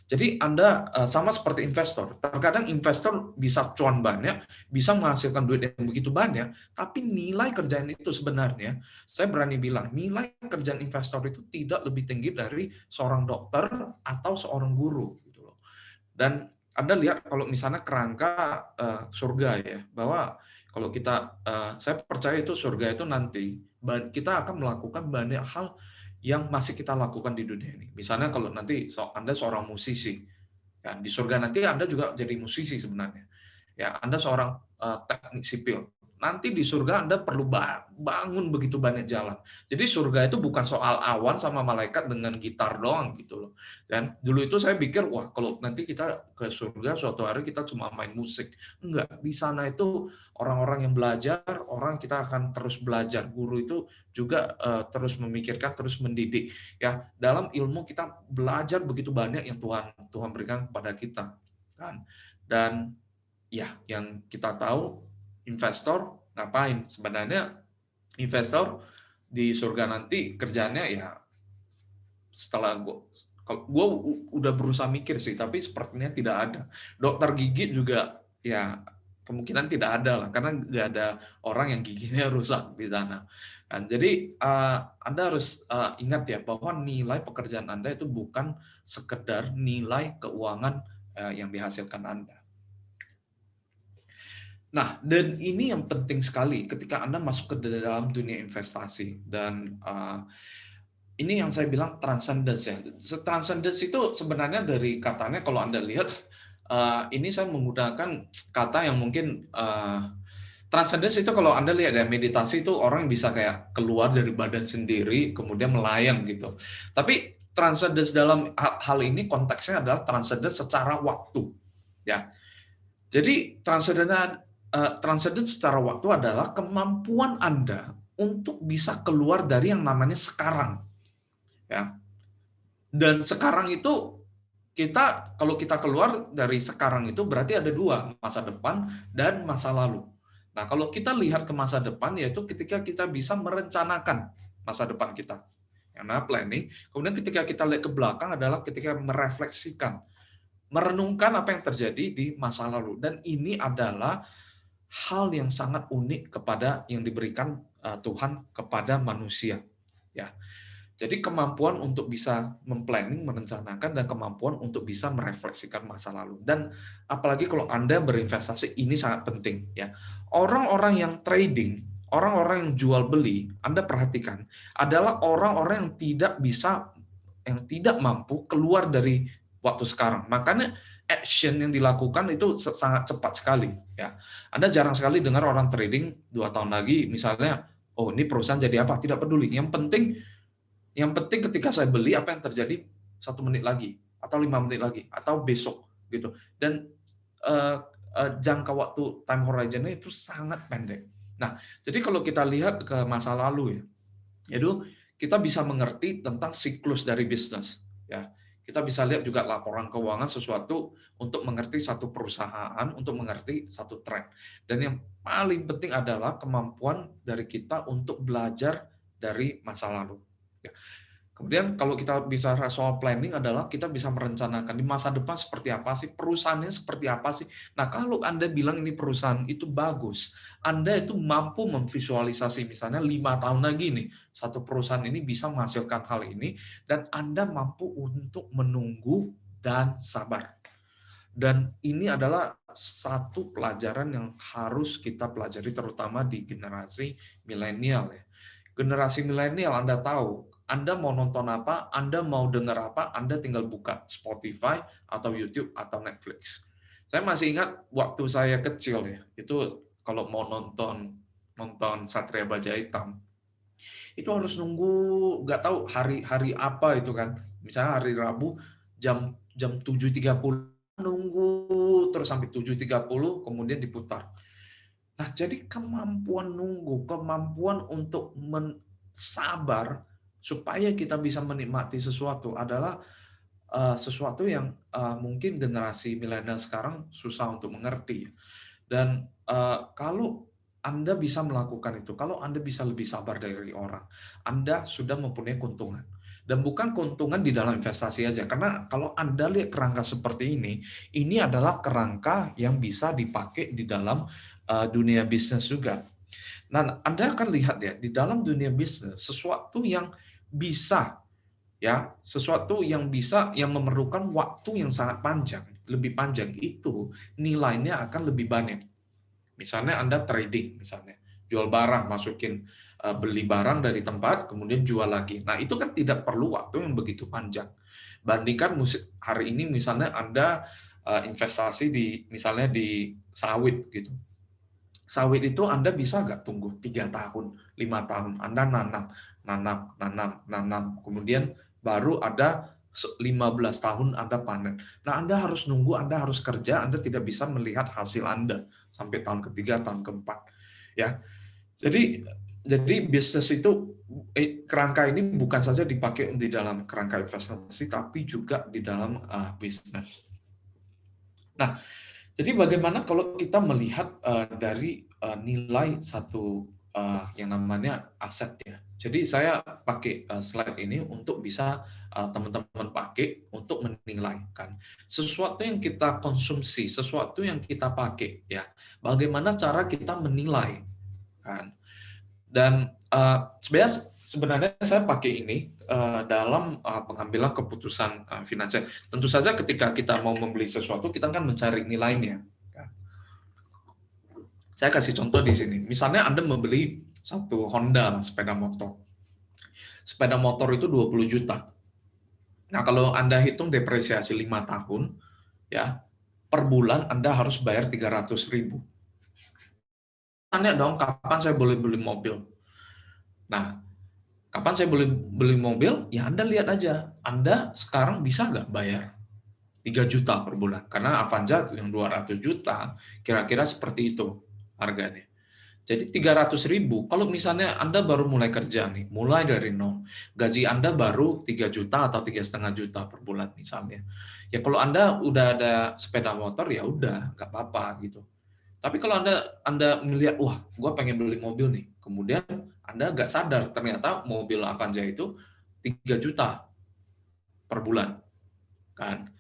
Jadi Anda sama seperti investor. Terkadang investor bisa cuan banyak, bisa menghasilkan duit yang begitu banyak, tapi nilai kerjaan itu sebenarnya, saya berani bilang, nilai kerjaan investor itu tidak lebih tinggi dari seorang dokter atau seorang guru. Gitu loh. Dan Anda lihat kalau misalnya kerangka surga ya, bahwa kalau kita, saya percaya itu surga itu nanti, kita akan melakukan banyak hal yang masih kita lakukan di dunia ini. Misalnya kalau nanti Anda seorang musisi, ya, di surga nanti Anda juga jadi musisi sebenarnya. Ya, Anda seorang teknik sipil. Nanti di surga Anda perlu bangun begitu banyak jalan. Jadi surga itu bukan soal awan sama malaikat dengan gitar doang gitu loh. Dan dulu itu saya pikir, wah kalau nanti kita ke surga suatu hari kita cuma main musik. Enggak, di sana itu orang-orang yang belajar, orang kita akan terus belajar. Guru itu juga terus memikirkan, terus mendidik. Ya, dalam ilmu kita belajar begitu banyak yang Tuhan berikan kepada kita. Kan? Dan ya, yang kita tahu investor ngapain? Sebenarnya investor di surga nanti kerjanya ya setelah gue udah berusaha mikir sih, tapi sepertinya tidak ada. Dokter gigi juga ya kemungkinan tidak ada lah, karena nggak ada orang yang giginya rusak di sana. Dan jadi Anda harus ingat ya bahwa nilai pekerjaan Anda itu bukan sekedar nilai keuangan yang dihasilkan Anda. Nah, dan ini yang penting sekali ketika Anda masuk ke dalam dunia investasi. Dan ini yang saya bilang transcendence ya. Transcendence itu sebenarnya dari katanya kalau Anda lihat, ini saya menggunakan kata yang mungkin transcendence itu kalau Anda lihat ya, meditasi itu orang yang bisa kayak keluar dari badan sendiri, kemudian melayang gitu. Tapi transcendence dalam hal ini konteksnya adalah transcendence secara waktu. Ya. Jadi transcendence secara waktu adalah kemampuan Anda untuk bisa keluar dari yang namanya sekarang. Ya. Dan sekarang itu kalau kita keluar dari sekarang itu berarti ada dua, masa depan dan masa lalu. Nah, kalau kita lihat ke masa depan yaitu ketika kita bisa merencanakan masa depan kita. Yang namanya planning. Kemudian ketika kita lihat ke belakang adalah ketika merefleksikan, merenungkan apa yang terjadi di masa lalu. Dan ini adalah hal yang sangat unik kepada yang diberikan Tuhan kepada manusia. Ya. Jadi kemampuan untuk bisa memplanning, merencanakan, dan kemampuan untuk bisa merefleksikan masa lalu. Dan apalagi kalau Anda berinvestasi, ini sangat penting. Ya. Orang-orang yang trading, orang-orang yang jual beli, Anda perhatikan, adalah orang-orang yang tidak mampu keluar dari waktu sekarang. Makanya action yang dilakukan itu sangat cepat sekali. Ya, Anda jarang sekali dengar orang trading 2 tahun lagi, misalnya, oh ini perusahaan jadi apa? Tidak peduli. Yang penting ketika saya beli apa yang terjadi 1 menit lagi, atau 5 menit lagi, atau besok gitu. Dan jangka waktu time horizon-nya itu sangat pendek. Nah, jadi kalau kita lihat ke masa lalu ya, itu kita bisa mengerti tentang siklus dari bisnis. Ya, kita bisa lihat juga laporan keuangan sesuatu untuk mengerti satu perusahaan, untuk mengerti satu tren. Dan yang paling penting adalah kemampuan dari kita untuk belajar dari masa lalu. Ya. Kemudian kalau kita bicara soal planning adalah kita bisa merencanakan di masa depan seperti apa sih, perusahaannya seperti apa sih. Nah, kalau Anda bilang ini perusahaan itu bagus, Anda itu mampu memvisualisasi misalnya 5 tahun lagi nih, satu perusahaan ini bisa menghasilkan hal ini, dan Anda mampu untuk menunggu dan sabar. Dan ini adalah satu pelajaran yang harus kita pelajari terutama di generasi milenial ya. Generasi milenial Anda tahu, Anda mau nonton apa, Anda mau dengar apa, Anda tinggal buka Spotify atau YouTube atau Netflix. Saya masih ingat waktu saya kecil ya, itu kalau mau nonton Satria Baja Hitam, itu harus nunggu, nggak tahu hari apa itu kan. Misalnya hari Rabu jam 7.30, nunggu terus sampai 7.30 kemudian diputar. Nah, jadi kemampuan nunggu, kemampuan untuk sabar supaya kita bisa menikmati sesuatu adalah sesuatu yang mungkin generasi milenial sekarang susah untuk mengerti. Dan kalau Anda bisa melakukan itu, kalau Anda bisa lebih sabar dari orang, Anda sudah mempunyai keuntungan. Dan bukan keuntungan di dalam investasi aja, karena kalau Anda lihat kerangka seperti ini adalah kerangka yang bisa dipakai di dalam dunia bisnis juga. Nah, Anda akan lihat ya, di dalam dunia bisnis, sesuatu yang bisa yang memerlukan waktu yang sangat panjang, lebih panjang, itu nilainya akan lebih banyak. Misalnya Anda trading, misalnya jual barang, beli barang dari tempat, kemudian jual lagi. Nah, itu kan tidak perlu waktu yang begitu panjang. Bandingkan hari ini misalnya Anda investasi misalnya di sawit gitu. Sawit itu Anda bisa nggak tunggu 3 tahun, 5 tahun, Anda nanam, kemudian baru ada 15 tahun Anda panen. Nah, Anda harus nunggu, Anda harus kerja, Anda tidak bisa melihat hasil Anda sampai tahun ketiga, tahun keempat. Ya, jadi bisnis itu kerangka ini bukan saja dipakai di dalam kerangka investasi, tapi juga di dalam bisnis. Nah, jadi bagaimana kalau kita melihat dari nilai satu yang namanya aset ya. Jadi saya pakai slide ini untuk bisa teman-teman pakai untuk menilai kan sesuatu yang kita konsumsi, sesuatu yang kita pakai ya. Bagaimana cara kita menilai kan. Dan sebenarnya saya pakai ini dalam pengambilan keputusan finansial. Tentu saja ketika kita mau membeli sesuatu, kita kan mencari nilainya. Saya kasih contoh di sini. Misalnya Anda membeli satu Honda sepeda motor. Sepeda motor itu 20 juta. Nah, kalau Anda hitung depresiasi 5 tahun, ya, per bulan Anda harus bayar 300.000. Tanya dong, kapan saya boleh beli mobil? Nah, kapan saya boleh beli mobil? Ya Anda lihat aja. Anda sekarang bisa nggak bayar 3 juta per bulan? Karena Avanza yang 200 juta, kira-kira seperti itu harganya. Jadi 300.000, kalau misalnya Anda baru mulai kerja nih, mulai dari nol, gaji Anda baru 3 juta atau 3,5 juta per bulan misalnya. Ya kalau Anda udah ada sepeda motor, ya udah, nggak apa-apa gitu. Tapi kalau Anda melihat, wah, gue pengen beli mobil nih, kemudian Anda nggak sadar, ternyata mobil Avanza itu 3 juta per bulan. Kan?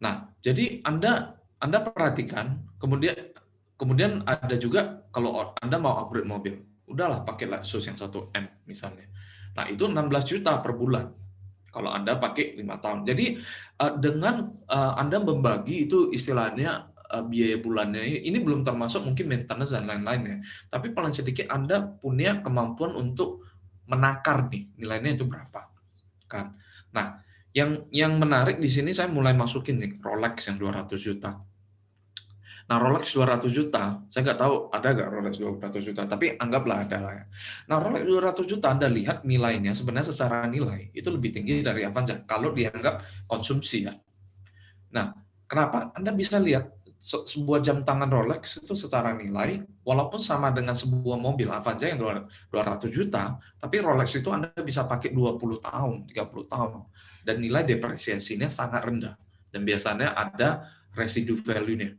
Nah, jadi Anda perhatikan, kemudian ada juga kalau Anda mau upgrade mobil, udahlah pakai Lexus yang 1M misalnya. Nah, itu 16 juta per bulan kalau Anda pakai 5 tahun. Jadi dengan Anda membagi itu istilahnya biaya bulannya. Ini belum termasuk mungkin maintenance dan lain-lainnya. Tapi paling sedikit Anda punya kemampuan untuk menakar nih nilainya itu berapa, kan? Nah, yang menarik di sini saya mulai masukin nih Rolex yang 200 juta. Nah, Rolex 200 juta, saya nggak tahu ada nggak Rolex 200 juta, tapi anggaplah ada lah ya. Nah, Rolex 200 juta Anda lihat nilainya sebenarnya secara nilai itu lebih tinggi dari Avanza kalau dianggap konsumsi ya. Nah, kenapa? Anda bisa lihat sebuah jam tangan Rolex itu secara nilai, walaupun sama dengan sebuah mobil Avanza yang 200 juta, tapi Rolex itu Anda bisa pakai 20 tahun, 30 tahun, dan nilai depresiasinya sangat rendah. Dan biasanya ada residu value-nya.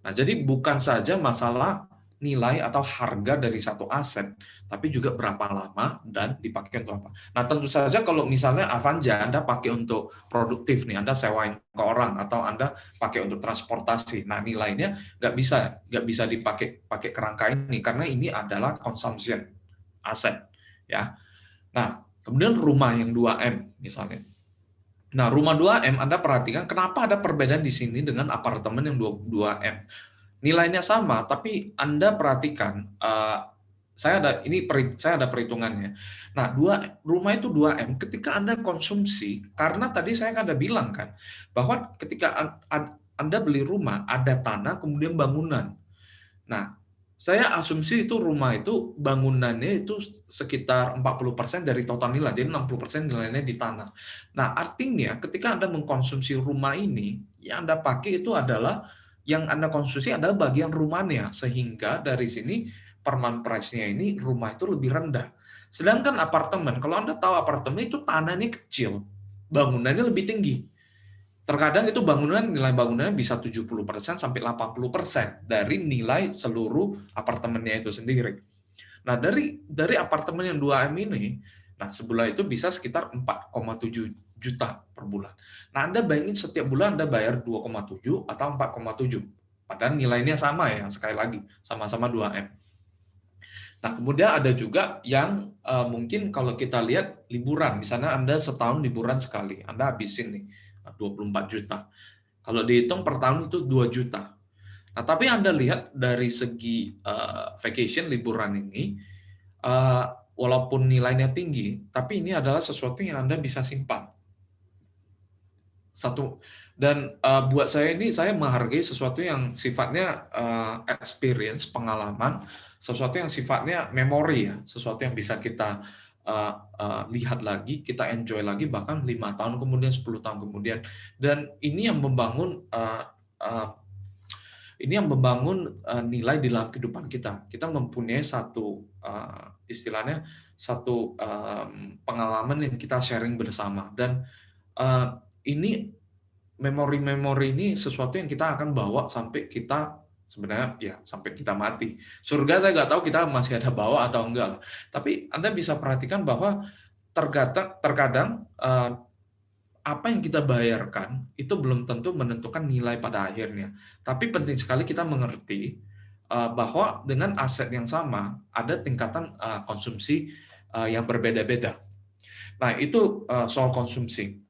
Nah, jadi bukan saja masalah nilai atau harga dari satu aset, tapi juga berapa lama dan dipakai untuk apa. Nah, tentu saja kalau misalnya Avanza Anda pakai untuk produktif nih, Anda sewain ke orang atau Anda pakai untuk transportasi. Nah, nilainya nggak bisa pakai kerangka ini karena ini adalah consumption aset, ya. Nah, kemudian rumah yang 2M misalnya. Nah, rumah 2M Anda perhatikan kenapa ada perbedaan di sini dengan apartemen yang 2M. Nilainya sama, tapi Anda perhatikan, saya ada perhitungannya. Nah, rumah itu 2M, ketika Anda konsumsi, karena tadi saya kan ada bilang kan, bahwa ketika Anda beli rumah, ada tanah, kemudian bangunan. Nah, saya asumsi itu rumah itu bangunannya itu sekitar 40% dari total nilai, jadi 60% nilainya di tanah. Nah, artinya ketika Anda mengkonsumsi rumah ini, yang Anda pakai itu adalah yang Anda konsumsi adalah bagian rumahnya, sehingga dari sini perman price-nya ini rumah itu lebih rendah. Sedangkan apartemen, kalau Anda tahu apartemen itu tanahnya kecil, bangunannya lebih tinggi. Terkadang itu nilai bangunannya bisa 70% sampai 80% dari nilai seluruh apartemennya itu sendiri. Nah, dari apartemen yang 2M ini, nah sebulan itu bisa sekitar 4,7 juta per bulan. Nah, Anda bayangin setiap bulan Anda bayar 2,7 atau 4,7. Padahal nilainya sama ya, sekali lagi, sama-sama 2M. Nah, kemudian ada juga yang mungkin kalau kita lihat liburan, misalnya Anda setahun liburan sekali, Anda habisin nih 24 juta. Kalau dihitung per tahun itu 2 juta. Nah, tapi Anda lihat dari segi vacation liburan ini, walaupun nilainya tinggi, tapi ini adalah sesuatu yang Anda bisa simpan. Dan buat saya ini, saya menghargai sesuatu yang sifatnya experience, pengalaman, sesuatu yang sifatnya memori ya, sesuatu yang bisa kita lihat lagi, kita enjoy lagi bahkan 5 tahun kemudian, 10 tahun kemudian. Dan ini yang membangun nilai di dalam kehidupan kita. Kita mempunyai satu istilahnya satu pengalaman yang kita sharing bersama, dan ini memori-memori ini sesuatu yang kita akan bawa sampai kita sebenarnya ya sampai kita mati. Surga saya nggak tahu kita masih ada bawa atau enggak. Tapi Anda bisa perhatikan bahwa terkadang apa yang kita bayarkan itu belum tentu menentukan nilai pada akhirnya. Tapi penting sekali kita mengerti bahwa dengan aset yang sama ada tingkatan konsumsi yang berbeda-beda. Nah, itu soal konsumsi.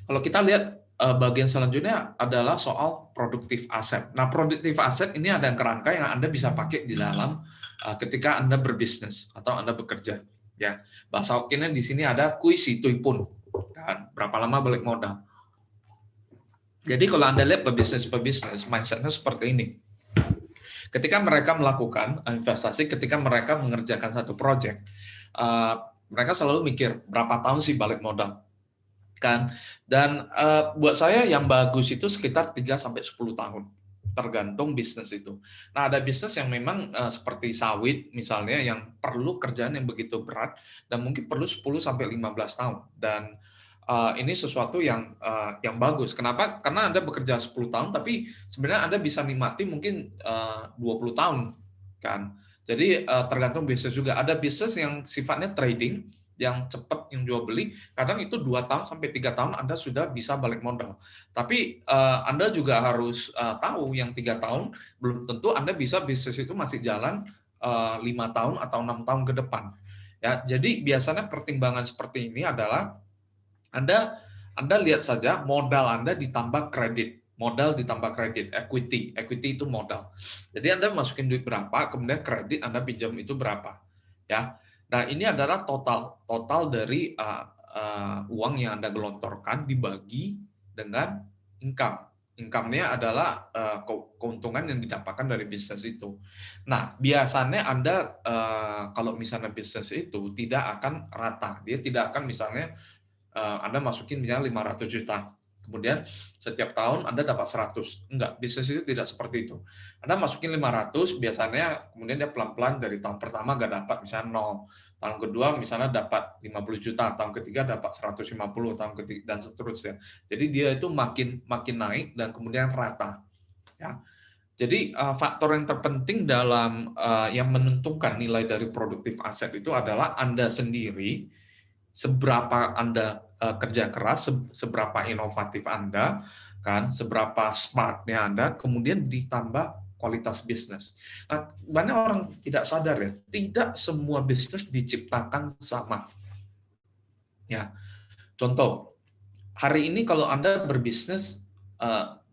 Kalau kita lihat bagian selanjutnya adalah soal produktif aset. Nah, produktif aset ini ada kerangka yang Anda bisa pakai di dalam ketika Anda berbisnis atau Anda bekerja. Ya, bahasa Hokkien di sini ada kui si tui pun. Kan, berapa lama balik modal. Jadi kalau Anda lihat pebisnis, mindset-nya seperti ini. Ketika mereka melakukan investasi, ketika mereka mengerjakan satu proyek, mereka selalu mikir berapa tahun sih balik modal. Kan? Dan buat saya yang bagus itu sekitar 3-10 tahun, tergantung bisnis itu. Nah, ada bisnis yang memang seperti sawit misalnya yang perlu kerjaan yang begitu berat dan mungkin perlu 10-15 tahun. Dan ini sesuatu yang bagus. Kenapa? Karena Anda bekerja 10 tahun tapi sebenarnya Anda bisa nikmati mungkin 20 tahun, kan. Jadi tergantung bisnis juga. Ada bisnis yang sifatnya trading, yang cepat, yang jual beli, kadang itu 2 tahun sampai 3 tahun Anda sudah bisa balik modal. Tapi Anda juga harus tahu yang 3 tahun belum tentu Anda bisa bisnis itu masih jalan 5 tahun atau 6 tahun ke depan. Ya, jadi biasanya pertimbangan seperti ini adalah Anda lihat saja modal Anda ditambah kredit. modal ditambah kredit, equity. Equity itu modal. Jadi Anda masukin duit berapa, kemudian kredit Anda pinjam itu berapa. Ya. Nah, ini adalah total dari uang yang Anda gelontorkan dibagi dengan income. Income-nya adalah keuntungan yang didapatkan dari bisnis itu. Nah, biasanya Anda kalau misalnya bisnis itu tidak akan rata. Dia tidak akan misalnya Anda masukin misalnya 500 juta. Kemudian setiap tahun Anda dapat 100. Enggak, bisnis itu tidak seperti itu. Anda masukin 500, biasanya kemudian dia pelan-pelan dari tahun pertama nggak dapat misalnya 0. Tahun kedua misalnya dapat 50 juta, tahun ketiga dapat 150, tahun ketiga dan seterusnya. Jadi dia itu makin naik dan kemudian rata. Ya. Jadi faktor yang terpenting dalam yang menentukan nilai dari produktif aset itu adalah Anda sendiri, seberapa Anda kerja keras, seberapa inovatif Anda, kan, seberapa smartnya Anda, kemudian ditambah kualitas bisnis. Nah, banyak orang tidak sadar ya, tidak semua bisnis diciptakan sama. Ya, contoh, hari ini kalau Anda berbisnis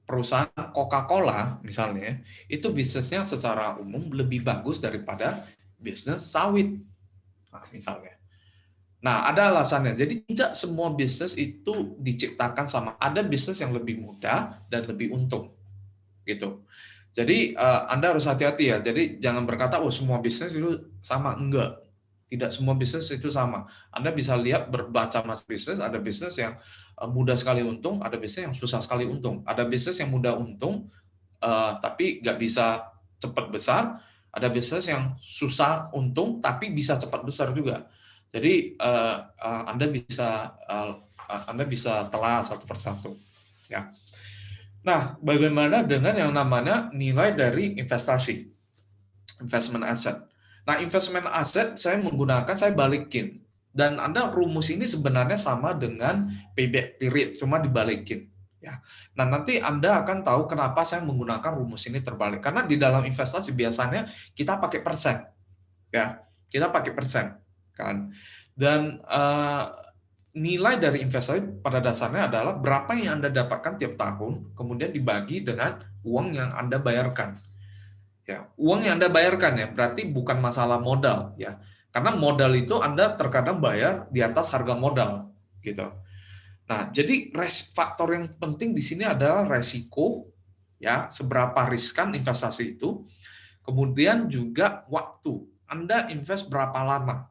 perusahaan Coca-Cola misalnya, itu bisnisnya secara umum lebih bagus daripada bisnis sawit, misalnya. Nah, ada alasannya. Jadi tidak semua bisnis itu diciptakan sama. Ada bisnis yang lebih mudah dan lebih untung, gitu. Jadi Anda harus hati-hati ya. Jadi jangan berkata, oh semua bisnis itu sama. Enggak. Tidak semua bisnis itu sama. Anda bisa lihat bermacam-macam bisnis. Ada bisnis yang mudah sekali untung, ada bisnis yang susah sekali untung. Ada bisnis yang mudah untung, tapi nggak bisa cepat besar. Ada bisnis yang susah untung, tapi bisa cepat besar juga. Jadi Anda bisa telah satu persatu. Ya. Nah, bagaimana dengan yang namanya nilai dari investasi, investment asset? Nah, investment asset saya balikin. Dan Anda rumus ini sebenarnya sama dengan payback period, cuma dibalikin. Ya. Nah, nanti Anda akan tahu kenapa saya menggunakan rumus ini terbalik. Karena di dalam investasi biasanya kita pakai persen. Ya, kita pakai persen. Kan. Dan nilai dari investasi pada dasarnya adalah berapa yang Anda dapatkan tiap tahun, kemudian dibagi dengan uang yang Anda bayarkan. Ya, uang yang Anda bayarkan ya, berarti bukan masalah modal ya. Karena modal itu Anda terkadang bayar di atas harga modal, gitu. Nah, jadi faktor yang penting di sini adalah resiko, ya, seberapa riskan investasi itu, kemudian juga waktu. Anda invest berapa lama,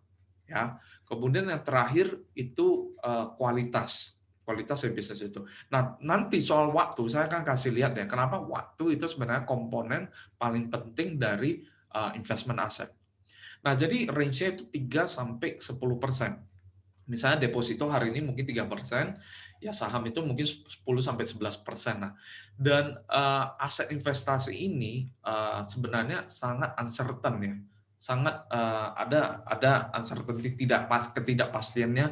ya. Kemudian yang terakhir itu kualitas dari bisnis itu. Nah, nanti soal waktu saya akan kasih lihat ya, kenapa waktu itu sebenarnya komponen paling penting dari investment aset. Nah, jadi range-nya itu 3 sampai 10%. Misalnya deposito hari ini mungkin 3%, ya saham itu mungkin 10 sampai 11%. Nah, dan aset investasi ini sebenarnya sangat uncertain ya. Sangat ada uncertainty, ketidakpastiannya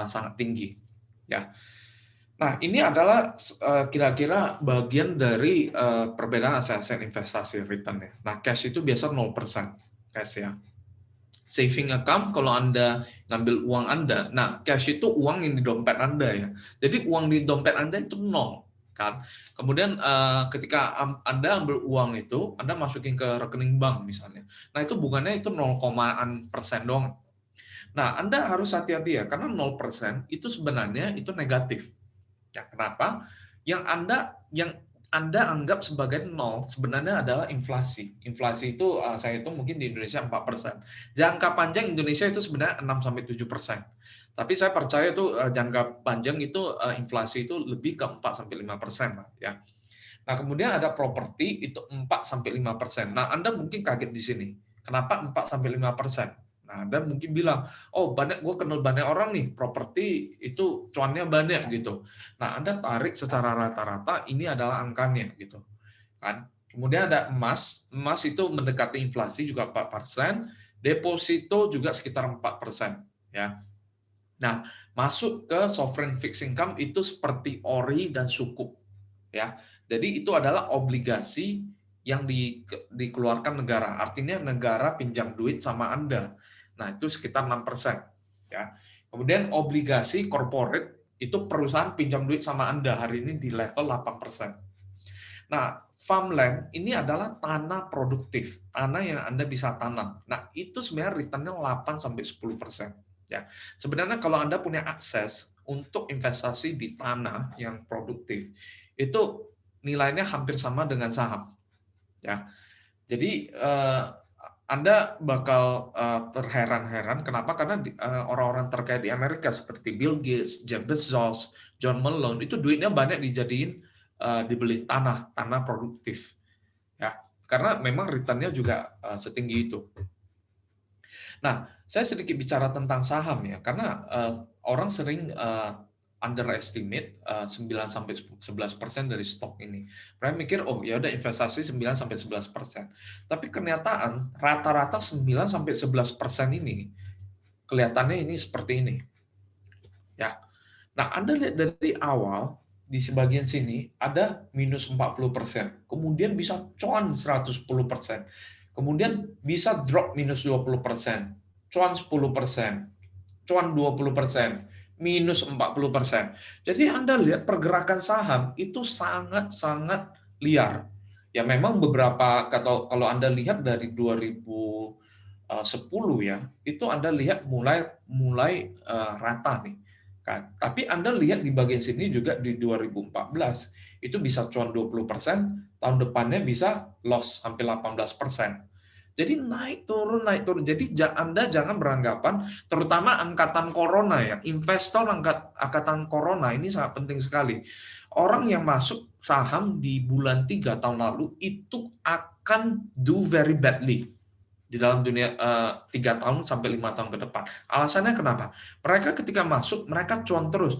sangat tinggi ya. Nah, ini adalah kira-kira bagian dari perbedaan aset investasi return ya. Nah, cash itu biasa 0% cash ya. Saving account kalau Anda ngambil uang Anda, nah cash itu uang yang di dompet Anda ya. Jadi uang di dompet Anda itu nol kan. Kemudian ketika Anda ambil uang itu, Anda masukin ke rekening bank misalnya. Nah, itu bunganya itu 0,an% doang. Nah, Anda harus hati-hati ya, karena 0% itu sebenarnya itu negatif. Ya, kenapa? Yang Anda anggap sebagai nol sebenarnya adalah inflasi. Inflasi itu saya hitung mungkin di Indonesia 4%. Jangka panjang Indonesia itu sebenarnya 6-7%. Tapi saya percaya itu jangka panjang itu inflasi itu lebih ke 4-5% ya. Nah, kemudian ada properti itu 4-5%. Nah, Anda mungkin kaget di sini. Kenapa 4-5%? Nah, Anda mungkin bilang, oh gue kenal banyak orang nih, properti itu cuannya banyak gitu. Nah, Anda tarik secara rata-rata, ini adalah angkanya gitu. Kan? Kemudian ada emas itu mendekati inflasi juga 4%, deposito juga sekitar 4%. Ya. Nah, masuk ke sovereign fixed income itu seperti ORI dan sukuk. Ya. Jadi itu adalah obligasi yang dikeluarkan negara. Artinya negara pinjam duit sama Anda. Nah, itu sekitar 6%. Ya. Kemudian obligasi corporate itu perusahaan pinjam duit sama Anda hari ini di level 8%. Nah, farmland ini adalah tanah produktif, tanah yang Anda bisa tanam. Nah, itu sebenarnya return-nya 8 sampai 10%. Ya. Sebenarnya kalau Anda punya akses untuk investasi di tanah yang produktif, itu nilainya hampir sama dengan saham. Ya. Jadi Anda bakal terheran-heran kenapa? Karena orang-orang terkaya di Amerika seperti Bill Gates, Jeff Bezos, John Malone itu duitnya banyak dijadiin dibeli tanah produktif, ya. Karena memang return-nya juga setinggi itu. Nah, saya sedikit bicara tentang saham ya, karena orang sering underestimate 9 sampai 11% dari stok ini. Mereka mikir, oh ya udah investasi 9 sampai 11%. Tapi kenyataan rata-rata 9 sampai 11% ini kelihatannya ini seperti ini. Ya. Nah, Anda lihat dari awal di sebagian sini ada minus 40%, kemudian bisa cuan 110%, kemudian bisa drop minus 20%, cuan 10%, cuan 20%, minus 40%. Jadi Anda lihat pergerakan saham itu sangat-sangat liar. Ya memang beberapa, kalau Anda lihat dari 2010 ya, itu Anda lihat mulai rata nih. Kan? Tapi Anda lihat di bagian sini juga di 2014 itu bisa cuan 20%, tahun depannya bisa loss sampai 18%. Jadi naik turun naik turun. Jadi Anda jangan beranggapan, terutama angkatan corona ya, investor angkatan corona ini sangat penting sekali. Orang yang masuk saham di bulan 3 tahun lalu itu akan do very badly di dalam dunia 3 tahun sampai 5 tahun ke depan. Alasannya kenapa? Mereka ketika masuk, mereka cuan terus,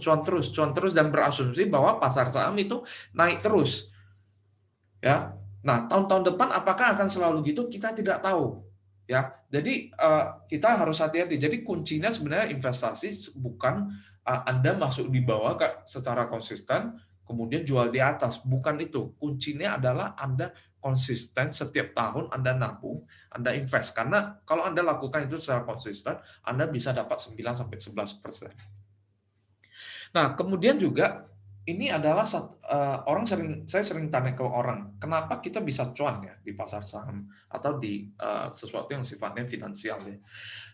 dan berasumsi bahwa pasar saham itu naik terus. Ya. Nah, tahun-tahun depan apakah akan selalu gitu? Kita tidak tahu. Ya. Jadi kita harus hati-hati. Jadi kuncinya sebenarnya investasi bukan Anda masuk di bawah secara konsisten, kemudian jual di atas. Bukan itu. Kuncinya adalah Anda konsisten setiap tahun Anda nabung, Anda invest. Karena kalau Anda lakukan itu secara konsisten, Anda bisa dapat 9 sampai 11%. Nah, kemudian juga ini adalah saya sering tanya ke orang, kenapa kita bisa cuan ya di pasar saham atau di sesuatu yang sifatnya finansial ya.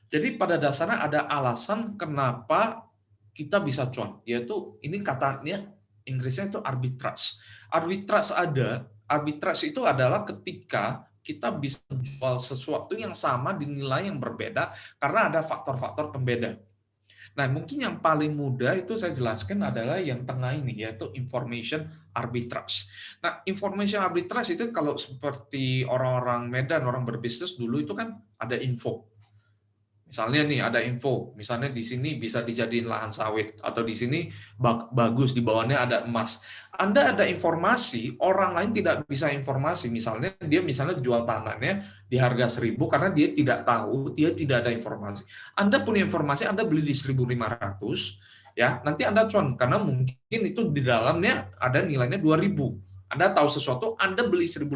Jadi pada dasarnya ada alasan kenapa kita bisa cuan, yaitu ini katanya Inggrisnya itu arbitrage. Arbitrage itu adalah ketika kita bisa menjual sesuatu yang sama di nilai yang berbeda karena ada faktor-faktor pembeda. Nah, mungkin yang paling mudah itu saya jelaskan adalah yang tengah ini, yaitu information arbitrage. Nah, information arbitrage itu kalau seperti orang-orang Medan, orang berbisnis dulu itu kan ada info. Misalnya nih ada info, misalnya di sini bisa dijadiin lahan sawit, atau di sini bagus, di bawahnya ada emas. Anda ada informasi, orang lain tidak bisa informasi. Misalnya dia jual tanahnya di harga 1.000 karena dia tidak tahu, dia tidak ada informasi. Anda punya informasi, Anda beli di 1.500, ya nanti Anda cuan karena mungkin itu di dalamnya ada nilainya 2.000. Anda tahu sesuatu, Anda beli 1.500.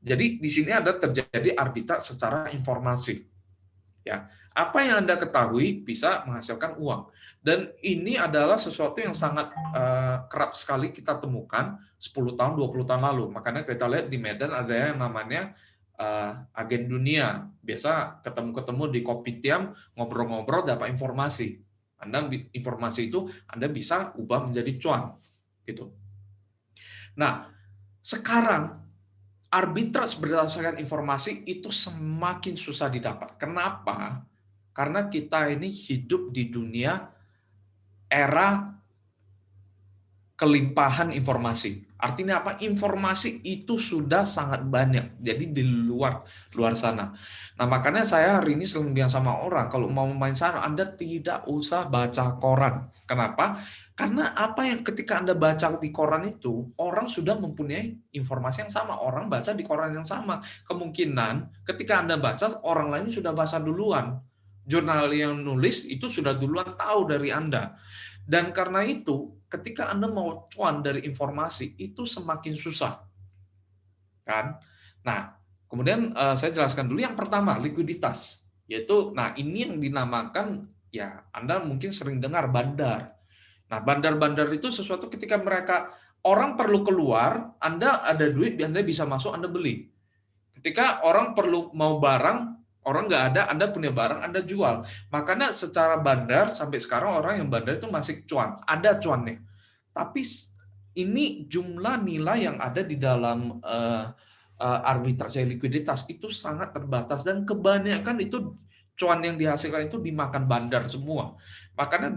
Jadi di sini ada terjadi arbitrage secara informasi. Ya, apa yang Anda ketahui bisa menghasilkan uang. Dan ini adalah sesuatu yang sangat kerap sekali kita temukan 10 tahun, 20 tahun lalu. Makanya kita lihat di Medan ada yang namanya agen dunia. Biasa ketemu-ketemu di kopitiam, ngobrol-ngobrol, dapat informasi. Informasi itu Anda bisa ubah menjadi cuan. Gitu. Nah, sekarang arbitrage berdasarkan informasi itu semakin susah didapat. Kenapa? Karena kita ini hidup di dunia era kelimpahan informasi. Artinya apa? Informasi itu sudah sangat banyak. Jadi di luar sana. Nah, makanya saya hari ini selalu bilang sama orang, kalau mau main saham, Anda tidak usah baca koran. Kenapa? Karena apa yang ketika Anda baca di koran itu, orang sudah mempunyai informasi yang sama. Orang baca di koran yang sama. Kemungkinan ketika Anda baca, orang lain sudah baca duluan. Jurnal yang nulis itu sudah duluan tahu dari Anda. Dan karena itu, ketika Anda mau cuan dari informasi, itu semakin susah. Kan? Nah, kemudian saya jelaskan dulu yang pertama, likuiditas. Yaitu, nah ini yang dinamakan, ya Anda mungkin sering dengar bandar. Nah, bandar-bandar itu sesuatu ketika mereka orang perlu keluar, Anda ada duit, Anda bisa masuk, Anda beli. Ketika orang perlu mau barang, orang nggak ada, Anda punya barang, Anda jual. Makanya secara bandar, sampai sekarang orang yang bandar itu masih cuan. Ada cuannya. Tapi ini jumlah nilai yang ada di dalam arbitrase likuiditas itu sangat terbatas. Dan kebanyakan itu cuan yang dihasilkan itu dimakan bandar semua. Makanya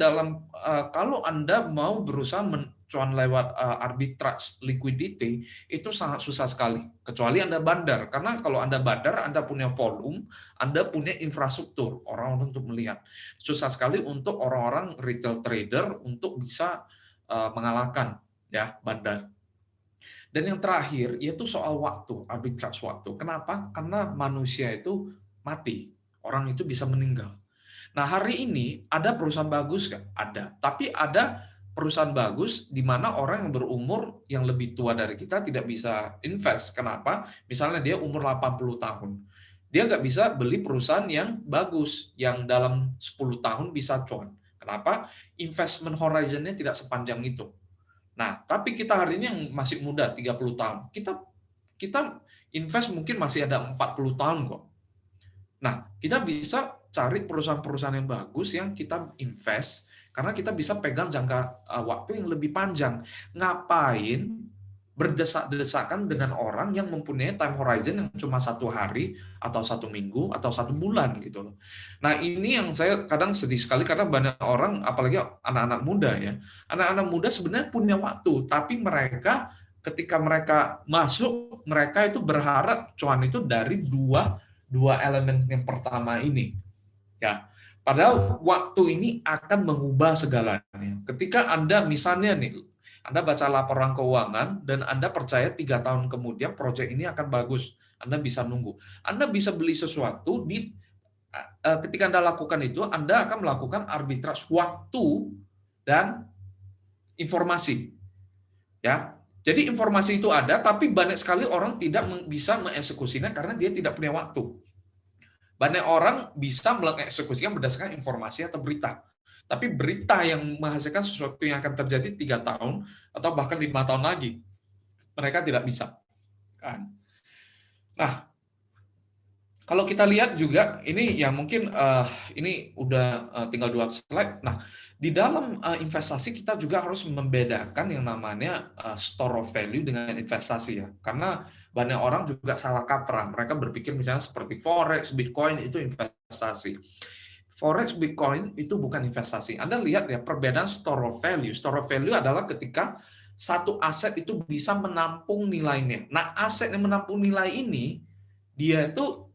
kalau Anda mau berusaha cuan lewat arbitrage liquidity itu sangat susah sekali, kecuali Anda bandar. Karena kalau Anda bandar, Anda punya volume, Anda punya infrastruktur orang untuk melihat. Susah sekali untuk orang-orang retail trader untuk bisa mengalahkan ya bandar. Dan yang terakhir yaitu soal waktu, arbitrage waktu. Kenapa? Karena manusia itu mati, orang itu bisa meninggal. Nah, hari ini ada perusahaan bagus kan? Ada. Tapi ada perusahaan bagus di mana orang yang berumur yang lebih tua dari kita tidak bisa invest. Kenapa? Misalnya dia umur 80 tahun. Dia nggak bisa beli perusahaan yang bagus, yang dalam 10 tahun bisa cuan. Kenapa? Investment horizon-nya tidak sepanjang itu. Nah, tapi kita hari ini yang masih muda, 30 tahun, kita invest mungkin masih ada 40 tahun kok. Nah, kita bisa cari perusahaan-perusahaan yang bagus yang kita invest, karena kita bisa pegang jangka waktu yang lebih panjang. Ngapain berdesak-desakan dengan orang yang mempunyai time horizon yang cuma 1 hari, atau 1 minggu, atau 1 bulan gitu loh. Nah, ini yang saya kadang sedih sekali karena banyak orang, apalagi anak-anak muda ya, anak-anak muda sebenarnya punya waktu, tapi mereka ketika mereka masuk, mereka itu berharap cuan itu dari dua elemen yang pertama ini. Ya, padahal waktu ini akan mengubah segalanya. Ketika Anda misalnya nih, Anda baca laporan keuangan dan Anda percaya 3 tahun kemudian proyek ini akan bagus, Anda bisa nunggu. Anda bisa beli sesuatu ketika Anda lakukan itu, Anda akan melakukan arbitrage waktu dan informasi. Ya. Jadi informasi itu ada, tapi banyak sekali orang tidak bisa mengeksekusinya karena dia tidak punya waktu. Banyak orang bisa mengeksekusikan berdasarkan informasi atau berita. Tapi berita yang menghasilkan sesuatu yang akan terjadi 3 tahun atau bahkan 5 tahun lagi, mereka tidak bisa. Nah, kalau kita lihat juga, ini yang mungkin ini udah tinggal 2 slide. Nah, di dalam investasi kita juga harus membedakan yang namanya store of value dengan investasi ya. Karena banyak orang juga salah kaprah. Mereka berpikir misalnya seperti forex, bitcoin itu investasi. Forex, Bitcoin itu bukan investasi. Anda lihat ya perbedaan store of value. Store of value adalah ketika satu aset itu bisa menampung nilainya. Nah, aset yang menampung nilai ini, dia itu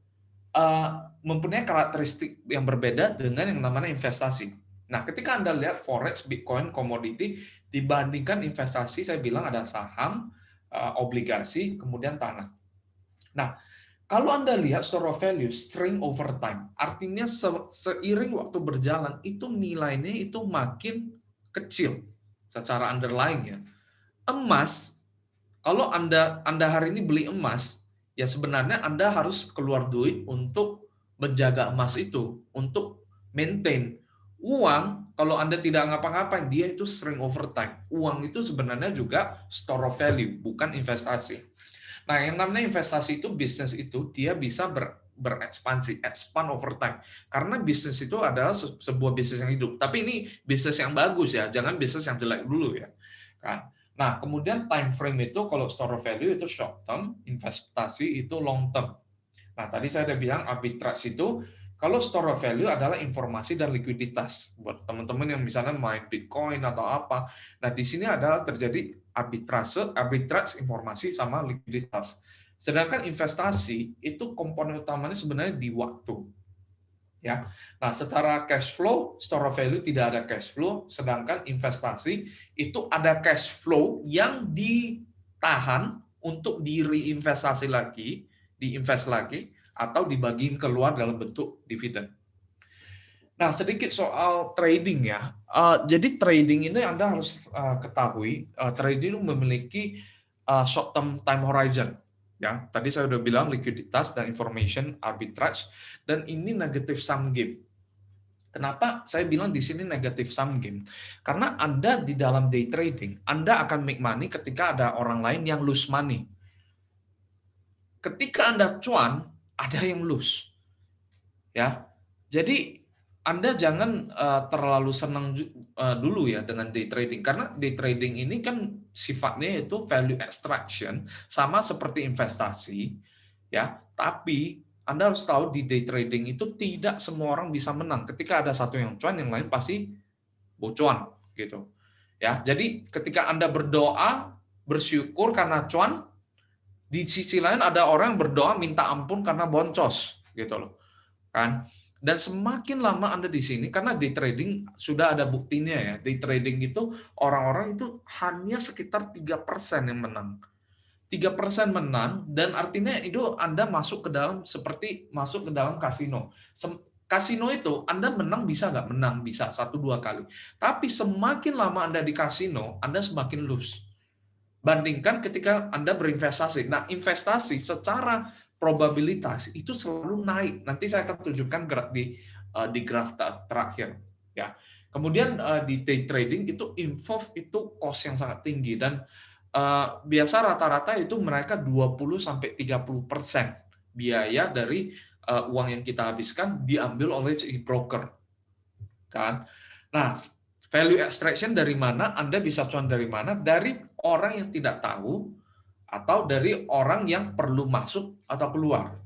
mempunyai karakteristik yang berbeda dengan yang namanya investasi. Nah, ketika Anda lihat Forex, Bitcoin, komoditi, dibandingkan investasi, saya bilang ada saham, obligasi, kemudian tanah. Nah, kalau Anda lihat store of value, string over time, artinya seiring waktu berjalan, itu nilainya itu makin kecil secara underlying ya. Emas, kalau Anda hari ini beli emas, ya sebenarnya Anda harus keluar duit untuk menjaga emas itu, untuk maintain. Uang, kalau Anda tidak ngapa-ngapain, dia itu string over time. Uang itu sebenarnya juga store of value, bukan investasi. Nah, yang namanya investasi itu, bisnis itu, dia bisa berekspansi, expand over time. Karena bisnis itu adalah sebuah bisnis yang hidup. Tapi ini bisnis yang bagus ya, jangan bisnis yang jelek dulu ya. Kan? Nah, kemudian time frame itu, kalau store of value itu short term, investasi itu long term. Nah, tadi saya udah bilang arbitrage itu, kalau store of value adalah informasi dan likuiditas. Buat teman-teman yang misalnya main Bitcoin atau apa. Nah, di sini adalah terjadi arbitrage informasi sama likuiditas. Sedangkan investasi itu komponen utamanya sebenarnya di waktu. Ya. Nah, secara cash flow, store of value tidak ada cash flow, sedangkan investasi itu ada cash flow yang ditahan untuk diinvestasi lagi, diinvest lagi, atau dibagiin keluar dalam bentuk dividen. Nah, sedikit soal trading ya. Jadi trading ini Anda harus ketahui, trading memiliki short term time horizon. Ya, tadi saya sudah bilang likuiditas dan information arbitrage, dan ini negative sum game. Kenapa saya bilang di sini negative sum game? Karena Anda di dalam day trading, Anda akan make money ketika ada orang lain yang lose money. Ketika Anda cuan, ada yang lose. Ya. Jadi Anda jangan terlalu senang dulu ya dengan day trading, karena day trading ini kan sifatnya itu value extraction, sama seperti investasi, ya. Tapi Anda harus tahu di day trading itu tidak semua orang bisa menang. Ketika ada satu yang cuan, yang lain pasti bocuan gitu. Ya, jadi ketika Anda berdoa, bersyukur karena cuan, di sisi lain ada orang yang berdoa minta ampun karena boncos gitu loh. Kan? Dan semakin lama Anda di sini, karena day trading sudah ada buktinya ya. Day trading itu orang-orang itu hanya sekitar 3% yang menang. 3% menang, dan artinya itu Anda masuk ke dalam, seperti masuk ke dalam kasino. Kasino itu Anda menang bisa nggak? Menang bisa 1-2 kali. Tapi semakin lama Anda di kasino, Anda semakin lose. Bandingkan ketika Anda berinvestasi. Nah, investasi secara probabilitas itu selalu naik. Nanti saya akan tunjukkan di graf terakhir. Ya. Kemudian di day trading itu involve itu cost yang sangat tinggi, dan biasa rata-rata itu mereka 20-30% biaya dari uang yang kita habiskan diambil oleh si broker, kan? Nah, value extraction dari mana? Anda bisa cuan dari mana? Dari orang yang tidak tahu atau dari orang yang perlu masuk atau keluar,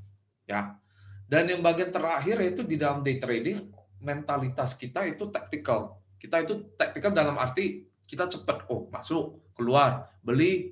ya. Dan yang bagian terakhir yaitu di dalam day trading, mentalitas kita itu tactical. Kita itu tactical dalam arti kita cepat, oh masuk, keluar, beli,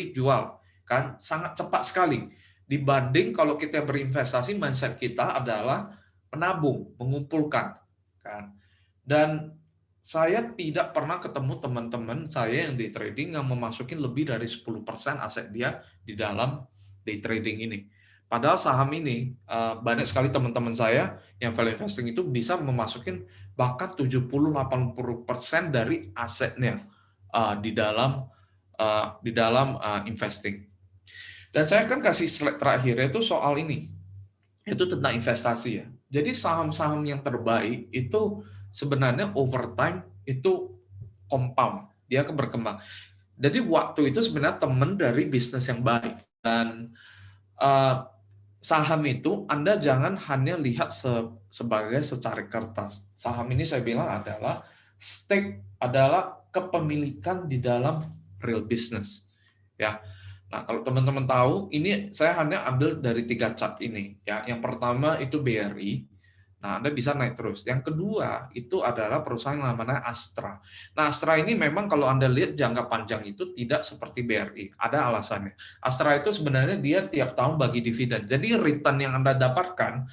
jual, kan sangat cepat sekali. Dibanding kalau kita berinvestasi, mindset kita adalah menabung, mengumpulkan, kan. Dan saya tidak pernah ketemu teman-teman saya yang day trading yang memasukin lebih dari 10% aset dia di dalam day trading ini. Padahal saham ini, banyak sekali teman-teman saya yang value investing itu bisa memasukin bahkan 70-80% dari asetnya di dalam investing. Dan saya akan kasih slide terakhir, yaitu soal ini. Itu tentang investasi ya. Jadi saham-saham yang terbaik itu sebenarnya overtime itu compound, dia akan berkembang. Jadi waktu itu sebenarnya teman dari bisnis yang baik. Dan saham itu Anda jangan hanya lihat sebagai secari kertas. Saham ini saya bilang adalah stake, adalah kepemilikan di dalam real business. Ya. Nah, kalau teman-teman tahu, ini saya hanya ambil dari 3 chart ini. Ya, yang pertama itu BRI. Nah, Anda bisa naik terus. Yang kedua itu adalah perusahaan yang namanya Astra. Nah, Astra ini memang kalau Anda lihat jangka panjang itu tidak seperti BRI. Ada alasannya. Astra itu sebenarnya dia tiap tahun bagi dividen. Jadi return yang Anda dapatkan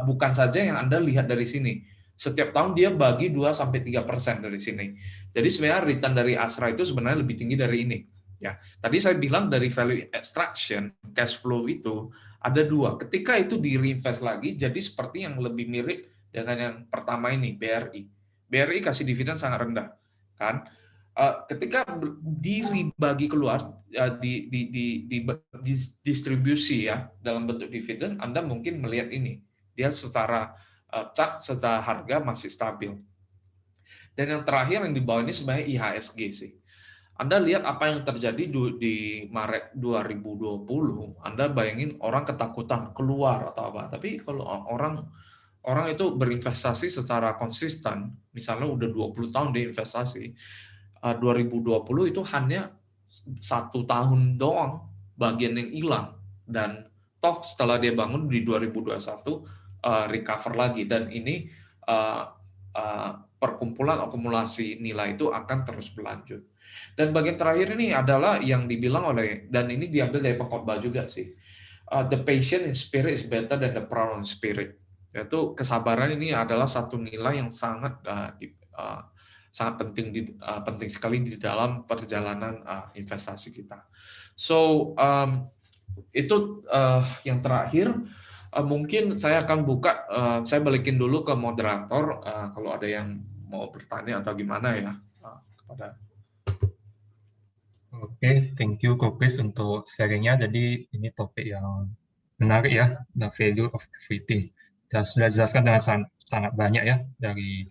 bukan saja yang Anda lihat dari sini. Setiap tahun dia bagi 2-3% dari sini. Jadi sebenarnya return dari Astra itu sebenarnya lebih tinggi dari ini. Ya, tadi saya bilang dari value extraction, cash flow itu ada 2. Ketika itu di reinvest lagi, jadi seperti yang lebih mirip dengan yang pertama ini, BRI. BRI kasih dividen sangat rendah, kan? Ketika dibagi keluar di distribusi ya dalam bentuk dividen, Anda mungkin melihat ini, dia secara chart, secara harga masih stabil. Dan yang terakhir yang di bawah ini sebenarnya IHSG sih. Anda lihat apa yang terjadi di Maret 2020, Anda bayangin orang ketakutan keluar atau apa. Tapi kalau orang itu berinvestasi secara konsisten, misalnya udah 20 tahun dia investasi, 2020 itu hanya 1 tahun doang bagian yang hilang. Dan toh setelah dia bangun di 2021 recover lagi, dan ini perkumpulan akumulasi nilai itu akan terus berlanjut. Dan bagian terakhir ini adalah yang dibilang oleh, dan ini diambil dari pengkhotbah juga sih, the patient in spirit is better than the proud in spirit. Yaitu kesabaran ini adalah satu nilai yang sangat penting sekali di dalam perjalanan investasi kita. So itu yang terakhir. Mungkin saya akan buka, saya balikin dulu ke moderator kalau ada yang mau bertanya atau gimana ya kepada. Oke, thank you Kopis untuk sharingnya. Jadi ini topik yang menarik ya, the value of equity. Dan sudah dijelaskan dengan sangat banyak ya dari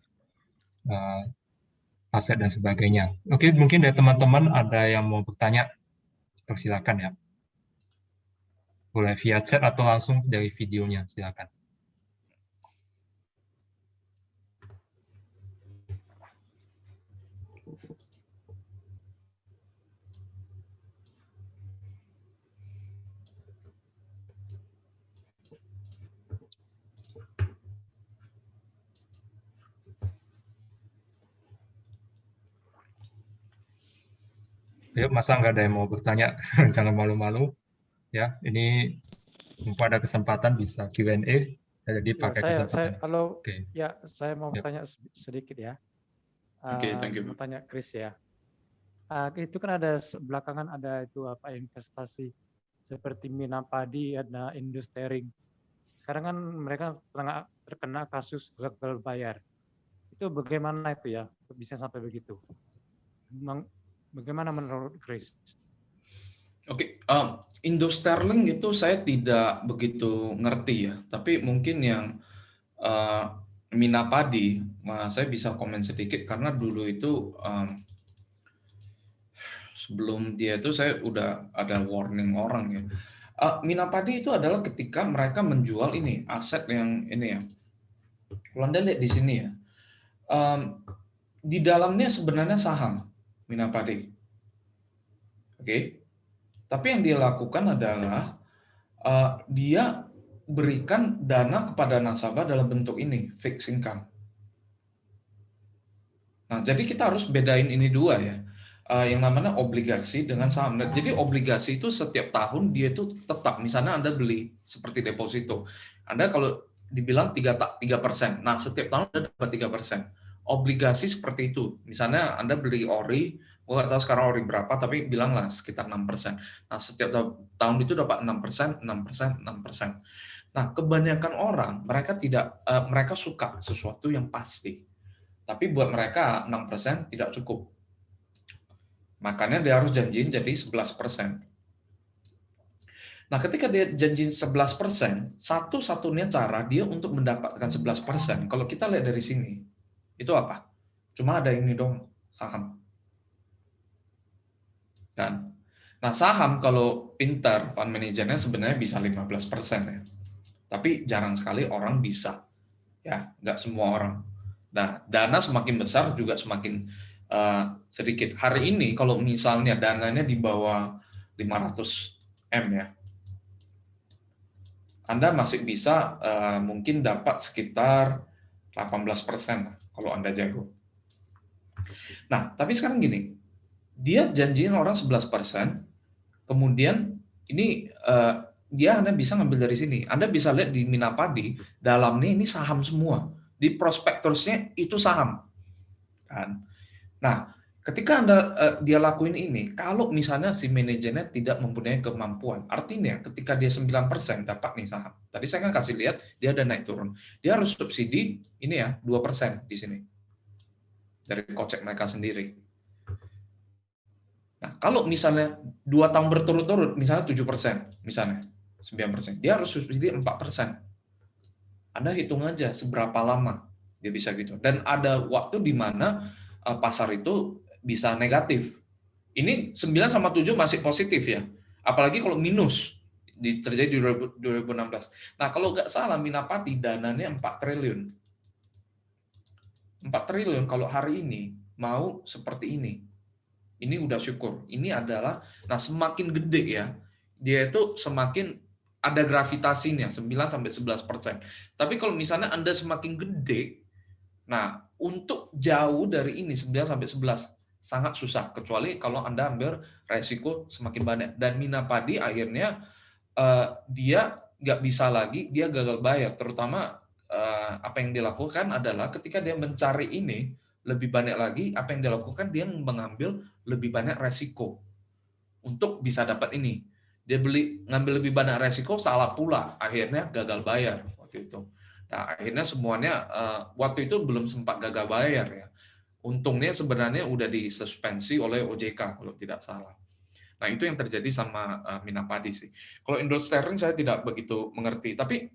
aset dan sebagainya. Oke, mungkin dari teman-teman ada yang mau bertanya, persilakan ya. Boleh via chat atau langsung dari videonya, silakan. Ayo, masa nggak ada yang mau bertanya? Jangan malu-malu. Ya, ini mumpung ada kesempatan bisa Q&A, jadi Ya, pakai saya kesempatan. kalau Oke. ya saya mau Ya. bertanya sedikit ya. Oke, thank you. Mau tanya Chris ya. Itu kan ada belakangan ada itu apa investasi seperti Mina Padi, ada Industering. Sekarang kan mereka terkena kasus gagal bayar. Itu bagaimana itu ya bisa sampai begitu? Bagaimana menurut Chris? Oke, Indo Sterling itu saya tidak begitu ngerti ya, tapi mungkin yang Mina Padi, saya bisa komen sedikit karena dulu itu sebelum dia itu saya udah ada warning orang ya. Mina Padi itu adalah ketika mereka menjual ini aset yang ini ya. Kalau Anda lihat di sini ya, di dalamnya sebenarnya saham Mina Padi. Oke. Tapi yang dia lakukan adalah dia berikan dana kepada nasabah dalam bentuk ini, fixed income. Nah, jadi kita harus bedain ini dua ya. Yang namanya obligasi dengan saham. Nah, jadi obligasi itu setiap tahun dia itu tetap, misalnya Anda beli seperti deposito. Anda kalau dibilang 3%. Nah, setiap tahun Anda dapat 3%. Obligasi seperti itu. Misalnya Anda beli ori, gue nggak tahu sekarang ori berapa, tapi bilanglah sekitar 6%. Nah, setiap tahun itu dapat 6%, 6%, 6%. Nah, kebanyakan orang, mereka suka sesuatu yang pasti. Tapi buat mereka 6% tidak cukup. Makanya dia harus janjiin jadi 11%. Nah, ketika dia janjiin 11%, satu-satunya cara dia untuk mendapatkan 11%, kalau kita lihat dari sini, itu apa? Cuma ada ini dong, saham. Kan? Nah, saham kalau pintar, fund manajernya sebenarnya bisa 15% ya. Tapi jarang sekali orang bisa. Ya, nggak semua orang. Nah, dana semakin besar juga semakin sedikit. Hari ini kalau misalnya dananya di bawah 500 M ya, Anda masih bisa mungkin dapat sekitar 18% kalau Anda jago. Nah, tapi sekarang gini, dia janjiin orang 11%, kemudian ini dia Anda bisa ngambil dari sini. Anda bisa lihat di Mina Padi, dalamnya ini saham semua. Di prospektusnya itu saham. Kan? Nah, ketika dia lakuin ini, kalau misalnya si manajernya tidak mempunyai kemampuan, artinya ketika dia 9% dapat nih saham. Tadi saya kan kasih lihat, dia ada naik turun. Dia harus subsidi ini ya, 2% di sini. Dari kocek mereka sendiri. Nah, kalau misalnya 2 tahun berturut-turut, misalnya 7%, misalnya 9%, dia harus subsidi 4%. Anda hitung aja seberapa lama dia bisa gitu. Dan ada waktu di mana pasar itu bisa negatif. Ini 9 sama 7 masih positif ya. Apalagi kalau minus terjadi di 2016. Nah, kalau nggak salah Mina Padi dananya 4 triliun. 4 triliun kalau hari ini mau seperti ini. Ini udah syukur. Ini adalah, nah semakin gede ya, dia itu semakin ada gravitasinya 9-11%. Tapi kalau misalnya Anda semakin gede, nah untuk jauh dari ini 9-11 sangat susah, kecuali kalau Anda ambil resiko semakin banyak. Dan Mina Padi akhirnya dia nggak bisa lagi, dia gagal bayar. Terutama apa yang dilakukan adalah ketika dia mencari ini lebih banyak lagi, apa yang dilakukan dia mengambil lebih banyak resiko untuk bisa dapat ini. Dia ngambil lebih banyak resiko, salah pula, akhirnya gagal bayar waktu itu. Nah, akhirnya semuanya waktu itu belum sempat gagal bayar ya. Untungnya sebenarnya udah disuspensi oleh OJK kalau tidak salah. Nah, itu yang terjadi sama Mina Padi sih. Kalau Indo Sterling saya tidak begitu mengerti, tapi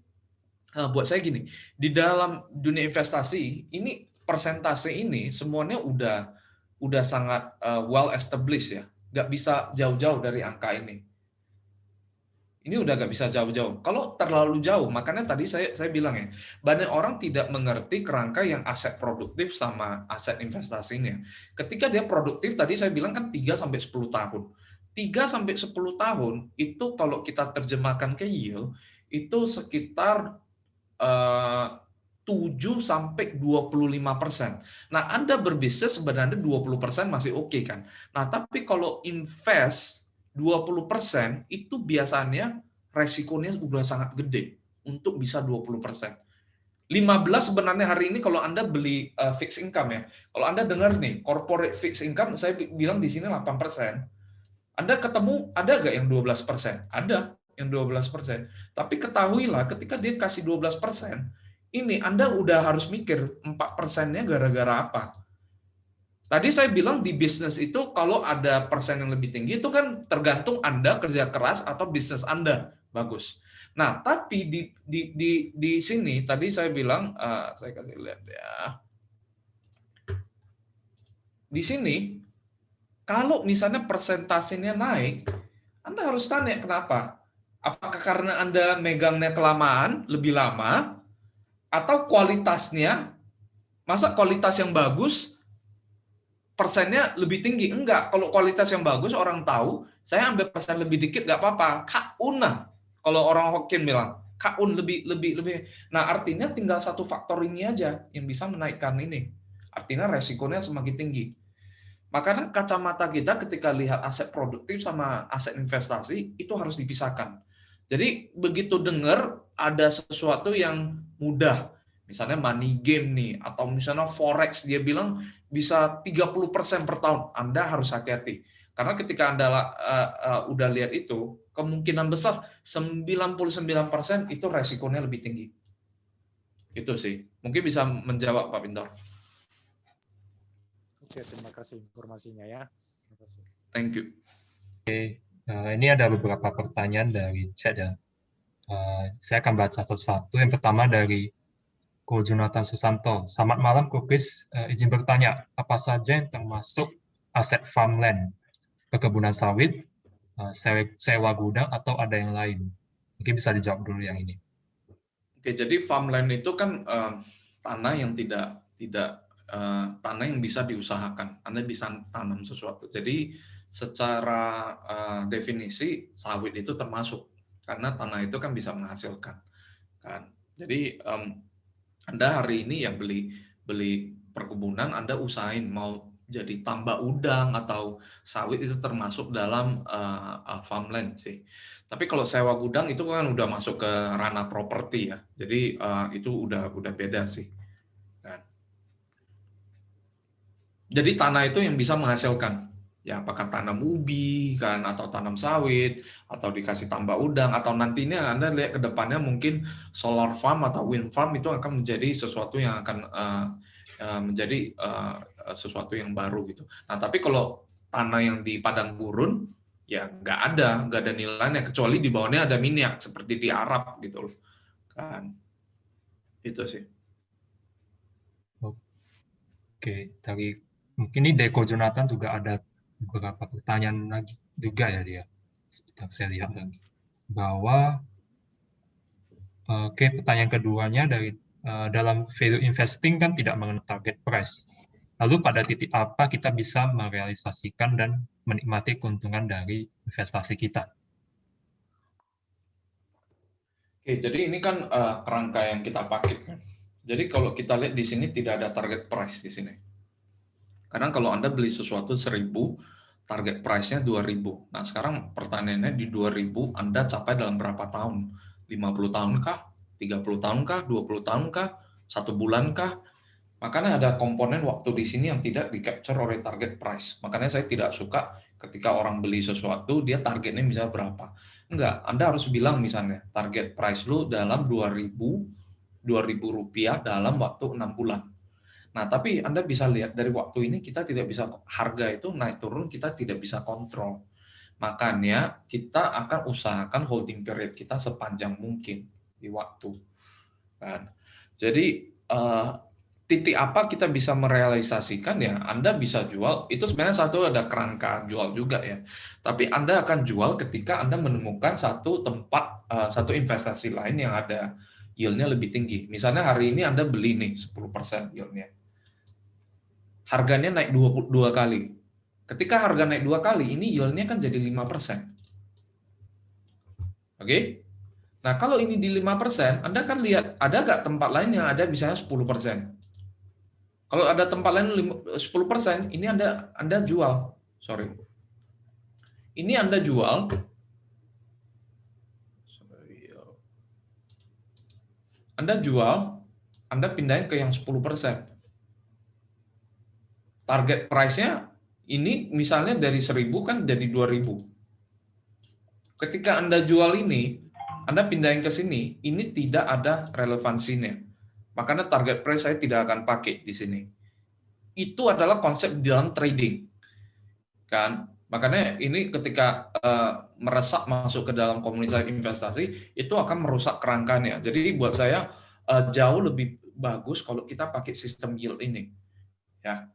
buat saya gini, di dalam dunia investasi ini persentase ini semuanya udah sangat well established ya, nggak bisa jauh-jauh dari angka ini. Ini udah nggak bisa jauh-jauh. Kalau terlalu jauh, makanya tadi saya bilang ya, banyak orang tidak mengerti kerangka yang aset produktif sama aset investasinya. Ketika dia produktif, tadi saya bilang kan 3 sampai 10 tahun. 3 sampai 10 tahun itu kalau kita terjemahkan ke yield itu sekitar 7 sampai 25%. Nah, Anda berbisnis sebenarnya 20% masih oke kan. Nah, tapi kalau invest 20% itu biasanya resikonya udah sangat gede untuk bisa 20%. 15 sebenarnya hari ini kalau Anda beli fixed income ya. Kalau Anda dengar nih, corporate fixed income saya bilang di sini 8%. Anda ketemu ada nggak yang 12%? Ada yang 12%. Tapi ketahuilah ketika dia kasih 12%, ini Anda udah harus mikir 4%-nya gara-gara apa. Tadi saya bilang di bisnis itu kalau ada persen yang lebih tinggi itu kan tergantung Anda kerja keras atau bisnis Anda bagus. Nah, tapi di sini tadi saya bilang saya kasih lihat ya. Di sini kalau misalnya persentasenya naik, Anda harus tanya kenapa. Apakah karena Anda megangnya kelamaan, lebih lama, atau kualitasnya, masa kualitas yang bagus, persennya lebih tinggi? Enggak, kalau kualitas yang bagus, orang tahu, saya ambil persen lebih dikit, nggak apa-apa. Kauna, kalau orang Hokkien bilang, kaun lebih. Nah, artinya tinggal satu faktor ini aja yang bisa menaikkan ini. Artinya resikonya semakin tinggi. Makanya kacamata kita ketika lihat aset produktif sama aset investasi, itu harus dipisahkan. Jadi begitu dengar ada sesuatu yang mudah, misalnya money game nih, atau misalnya forex, dia bilang bisa 30% per tahun, Anda harus hati-hati. Karena ketika Anda udah lihat itu, kemungkinan besar 99% itu resikonya lebih tinggi. Itu sih. Mungkin bisa menjawab Pak Pintor. Oke, terima kasih informasinya ya. Terima kasih. Thank you. Ini ada beberapa pertanyaan dari chat ya. Saya akan baca satu-satu. Yang pertama dari Ko Jonathan Susanto. Selamat malam, Ko Chris. Izin bertanya, apa saja yang termasuk aset farmland? Perkebunan sawit, sewa gudang, atau ada yang lain? Mungkin bisa dijawab dulu yang ini. Oke, jadi farmland itu kan tanah yang tidak tanah yang bisa diusahakan. Anda bisa tanam sesuatu. Jadi secara definisi sawit itu termasuk karena tanah itu kan bisa menghasilkan. Kan. Jadi Anda hari ini yang beli perkebunan, Anda usahain mau jadi tambak udang atau sawit itu termasuk dalam farmland sih. Tapi kalau sewa gudang itu kan udah masuk ke ranah properti ya. Jadi itu udah beda sih. Kan. Jadi tanah itu yang bisa menghasilkan. Ya, apakah tanam ubi kan atau tanam sawit atau dikasih tambak udang atau nantinya Anda lihat ke depannya mungkin solar farm atau wind farm itu akan menjadi sesuatu yang akan menjadi sesuatu yang baru gitu. Nah, tapi kalau tanah yang di padang gurun ya nggak ada nilainya kecuali di bawahnya ada minyak seperti di Arab gitu loh. Kan. Itu sih. Oke, dari mungkin ini Deko Jonathan juga ada beberapa pertanyaan lagi juga ya dia. Sebentar saya lihat lagi. Bahwa pertanyaan keduanya dari dalam value investing kan tidak mengenai target price. Lalu pada titik apa kita bisa merealisasikan dan menikmati keuntungan dari investasi kita? Oke, jadi ini kan kerangka yang kita pakai kan. Jadi kalau kita lihat di sini tidak ada target price di sini. Karena kalau Anda beli sesuatu 1.000, target price-nya 2.000. Nah, sekarang pertanyaannya di 2.000 Anda capai dalam berapa tahun? 50 tahunkah? 30 tahunkah? 20 tahunkah? 1 bulankah? Makanya ada komponen waktu di sini yang tidak di-capture oleh target price. Makanya saya tidak suka ketika orang beli sesuatu, dia targetnya misalnya berapa. Enggak, Anda harus bilang misalnya, target price lu dalam 2.000 rupiah dalam waktu 6 bulan. Nah, tapi Anda bisa lihat dari waktu ini kita tidak bisa, harga itu naik turun kita tidak bisa kontrol. Makanya kita akan usahakan holding period kita sepanjang mungkin di waktu. kan. Jadi titik apa kita bisa merealisasikan ya, Anda bisa jual, itu sebenarnya satu ada kerangka jual juga ya. Tapi Anda akan jual ketika Anda menemukan satu tempat, satu investasi lain yang ada yield-nya lebih tinggi. Misalnya hari ini Anda beli nih 10% yield-nya. Harganya naik 2 kali. Ketika harga naik 2 kali, ini yield-nya kan jadi 5%. Oke? Nah, kalau ini di 5%, Anda kan lihat, ada nggak tempat lain yang ada misalnya 10%? Kalau ada tempat lain 10%, ini Anda jual. Sorry. Ini Anda jual. Anda jual, Anda pindahin ke yang 10%. Target price-nya ini misalnya dari 1.000 kan jadi 2.000. Ketika Anda jual ini, Anda pindahin ke sini, ini tidak ada relevansinya. Makanya target price saya tidak akan pakai di sini. Itu adalah konsep di dalam trading. Kan? Makanya ini ketika meresap masuk ke dalam komunitas investasi, itu akan merusak kerangkanya. Jadi buat saya jauh lebih bagus kalau kita pakai sistem yield ini. Ya.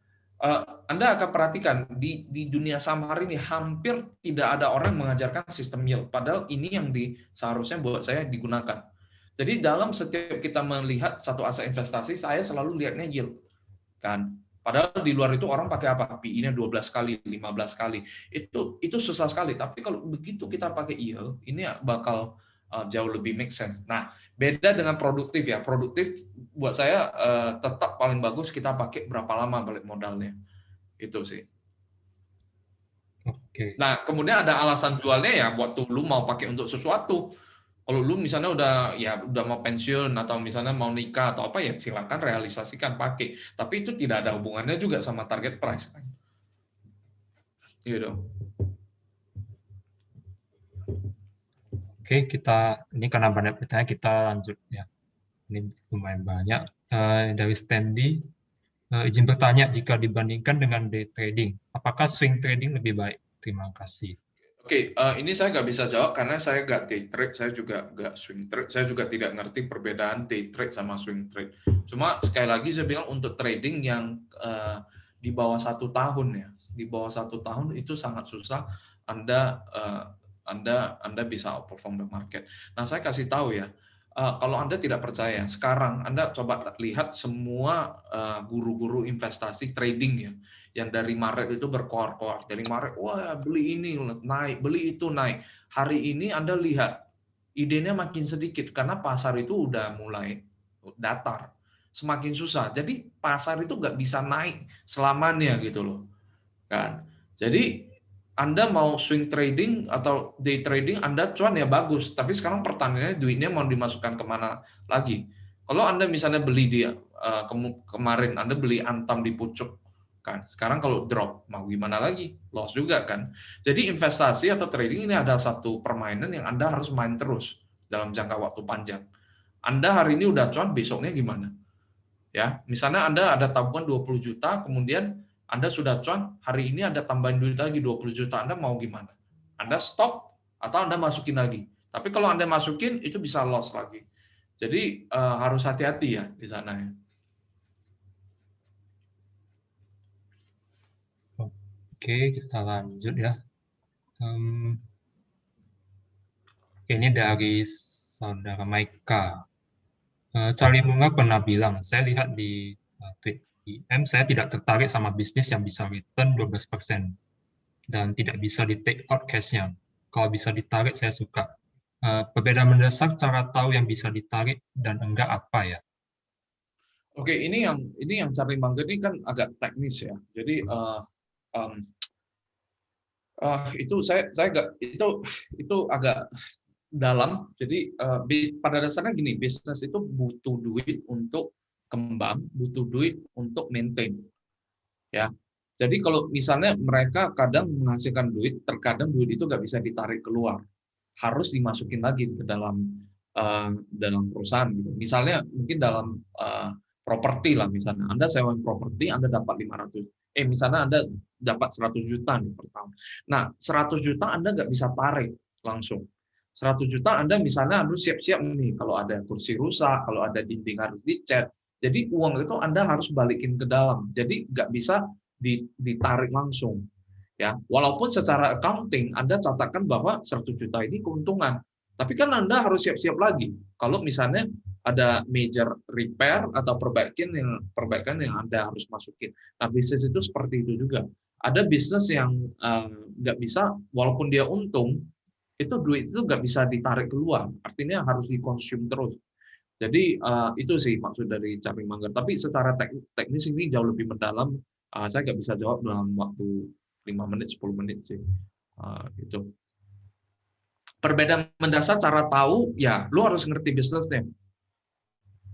Anda akan perhatikan di dunia saham hari ini hampir tidak ada orang mengajarkan sistem yield, padahal ini yang seharusnya buat saya digunakan. Jadi dalam setiap kita melihat satu aset investasi, saya selalu lihatnya yield, kan? Padahal di luar itu orang pakai apa? PI-nya 12 kali, 15 kali. Itu susah sekali. Tapi kalau begitu kita pakai yield, ini bakal jauh lebih make sense. Nah, beda dengan produktif ya. Produktif buat saya tetap paling bagus kita pakai berapa lama balik modalnya. Itu sih. Oke. Nah, kemudian ada alasan jualnya ya waktu lu mau pakai untuk sesuatu. Kalau lu misalnya udah mau pensiun atau misalnya mau nikah atau apa ya silakan realisasikan pakai. Tapi itu tidak ada hubungannya juga sama target price. Gitu. Oke, ini karena banyak pertanyaan kita lanjut ya. Ini lumayan banyak. Dari Standy, izin bertanya, jika dibandingkan dengan day trading, apakah swing trading lebih baik? Terima kasih. Oke, ini saya nggak bisa jawab karena saya nggak day trade, saya juga nggak swing trade, saya juga tidak ngerti perbedaan day trade sama swing trade. Cuma sekali lagi saya bilang untuk trading yang di bawah 1 tahun ya, di bawah 1 tahun itu sangat susah Anda bisa outperform the market. Nah, saya kasih tahu ya, kalau Anda tidak percaya, sekarang Anda coba lihat semua guru-guru investasi trading ya, yang dari Maret itu berkoar-koar. Dari Maret, wah beli ini naik, beli itu naik. Hari ini Anda lihat, idenya makin sedikit, karena pasar itu udah mulai datar. Semakin susah. Jadi pasar itu nggak bisa naik selamanya gitu loh. Kan? Jadi Anda mau swing trading atau day trading, Anda cuan ya bagus. Tapi sekarang pertanyaannya duitnya mau dimasukkan kemana lagi? Kalau Anda misalnya beli dia kemarin Anda beli Antam di pucuk, kan sekarang kalau drop mau gimana lagi, loss juga kan. Jadi investasi atau trading ini ada satu permainan yang Anda harus main terus dalam jangka waktu panjang. Anda hari ini udah cuan, besoknya gimana ya? Misalnya Anda ada tabungan 20 juta, kemudian Anda sudah cuan, hari ini ada tambahin duit lagi 20 juta, Anda mau gimana? Anda stop atau Anda masukin lagi? Tapi kalau Anda masukin itu bisa loss lagi. Jadi harus hati-hati ya di sana ya. Oke, kita lanjut ya. Ini dari saudara Maika. Charlie Munger pernah bilang, saya lihat di tweet IM, saya tidak tertarik sama bisnis yang bisa return 12% dan tidak bisa di take out cash-nya. Kalau bisa ditarik, saya suka. Perbedaan mendasar cara tahu yang bisa ditarik dan enggak apa ya? Oke, ini yang Charlie Munger ini kan agak teknis ya. Jadi itu saya agak itu agak dalam. Jadi pada dasarnya gini, bisnis itu butuh duit untuk kembang, butuh duit untuk maintain. Ya. Jadi kalau misalnya mereka kadang menghasilkan duit, terkadang duit itu nggak bisa ditarik keluar, harus dimasukin lagi ke dalam perusahaan gitu. Misalnya mungkin dalam properti lah, misalnya Anda sewa properti, Anda dapat 500, misalnya Anda dapat 100 juta nih per tahun. Nah, 100 juta Anda nggak bisa tarik langsung. 100 juta Anda misalnya harus siap-siap nih kalau ada kursi rusak, kalau ada dinding harus dicat. Jadi uang itu Anda harus balikin ke dalam. Jadi nggak bisa ditarik langsung. Ya, walaupun secara accounting Anda catatkan bahwa 100 juta ini keuntungan, tapi kan Anda harus siap-siap lagi. Kalau misalnya ada major repair atau perbaikan yang Anda harus masukin. Nah, bisnis itu seperti itu juga. Ada bisnis yang nggak bisa, walaupun dia untung, itu duit itu nggak bisa ditarik keluar. Artinya harus dikonsum terus. Jadi itu sih maksud dari Caping Manggar. Tapi secara teknis ini jauh lebih mendalam. Saya nggak bisa jawab dalam waktu 5 menit, 10 menit sih. Gitu. Perbedaan mendasar cara tahu, ya lu harus ngerti bisnisnya.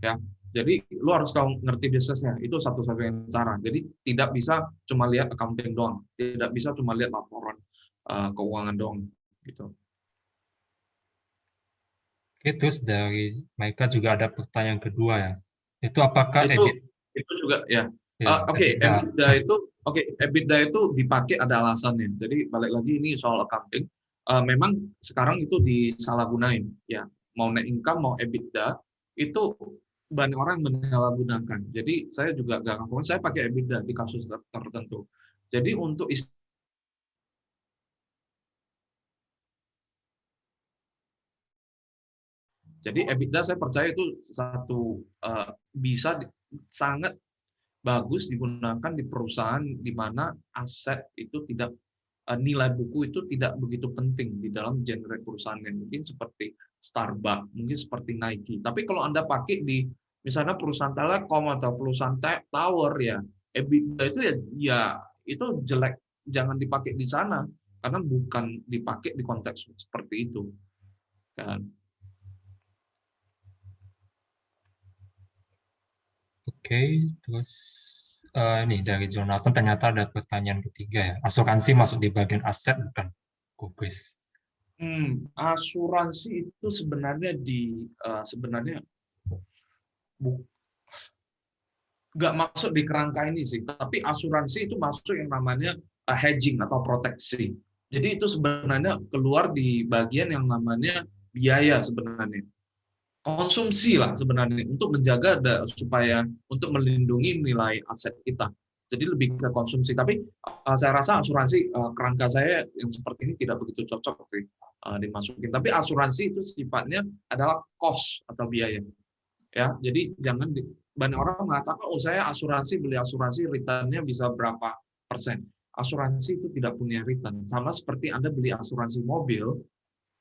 Ya, jadi lu harus tahu ngerti bisnisnya. Itu satu-satunya cara. Jadi tidak bisa cuma lihat accounting doang. Tidak bisa cuma lihat laporan keuangan doang. Gitu. Oke, terus dari Maika juga ada pertanyaan kedua ya. Itu apakah itu juga ya. Oke, EBITDA itu dipakai ada alasannya. Jadi balik lagi ini soal accounting. Memang sekarang itu disalahgunain ya. Mau net income mau EBITDA itu banyak orang menyalahgunakan. Jadi saya juga nggak ngakuin, saya pakai EBITDA di kasus tertentu. Jadi untuk Jadi EBITDA saya percaya itu satu bisa sangat bagus digunakan di perusahaan di mana aset itu tidak nilai buku itu tidak begitu penting di dalam genre perusahaan yang mungkin seperti Starbucks, mungkin seperti Nike. Tapi kalau Anda pakai di misalnya perusahaan telekom atau perusahaan tower ya, EBITDA itu ya itu jelek, jangan dipakai di sana karena bukan dipakai di konteks seperti itu. Kan. Oke, terus ini dari Jonathan ternyata ada pertanyaan ketiga ya. Asuransi masuk di bagian aset bukan, Chris? Asuransi itu sebenarnya sebenarnya nggak masuk di kerangka ini sih, tapi asuransi itu masuk yang namanya hedging atau proteksi. Jadi itu sebenarnya keluar di bagian yang namanya biaya sebenarnya. Konsumsi lah sebenarnya untuk menjaga supaya untuk melindungi nilai aset kita. Jadi lebih ke konsumsi. Tapi saya rasa asuransi kerangka saya yang seperti ini tidak begitu cocok dimasukin. Tapi asuransi itu sifatnya adalah cost atau biaya. Ya, jadi jangan banyak orang mengatakan, oh saya beli asuransi return-nya bisa berapa persen. Asuransi itu tidak punya return. Sama seperti Anda beli asuransi mobil,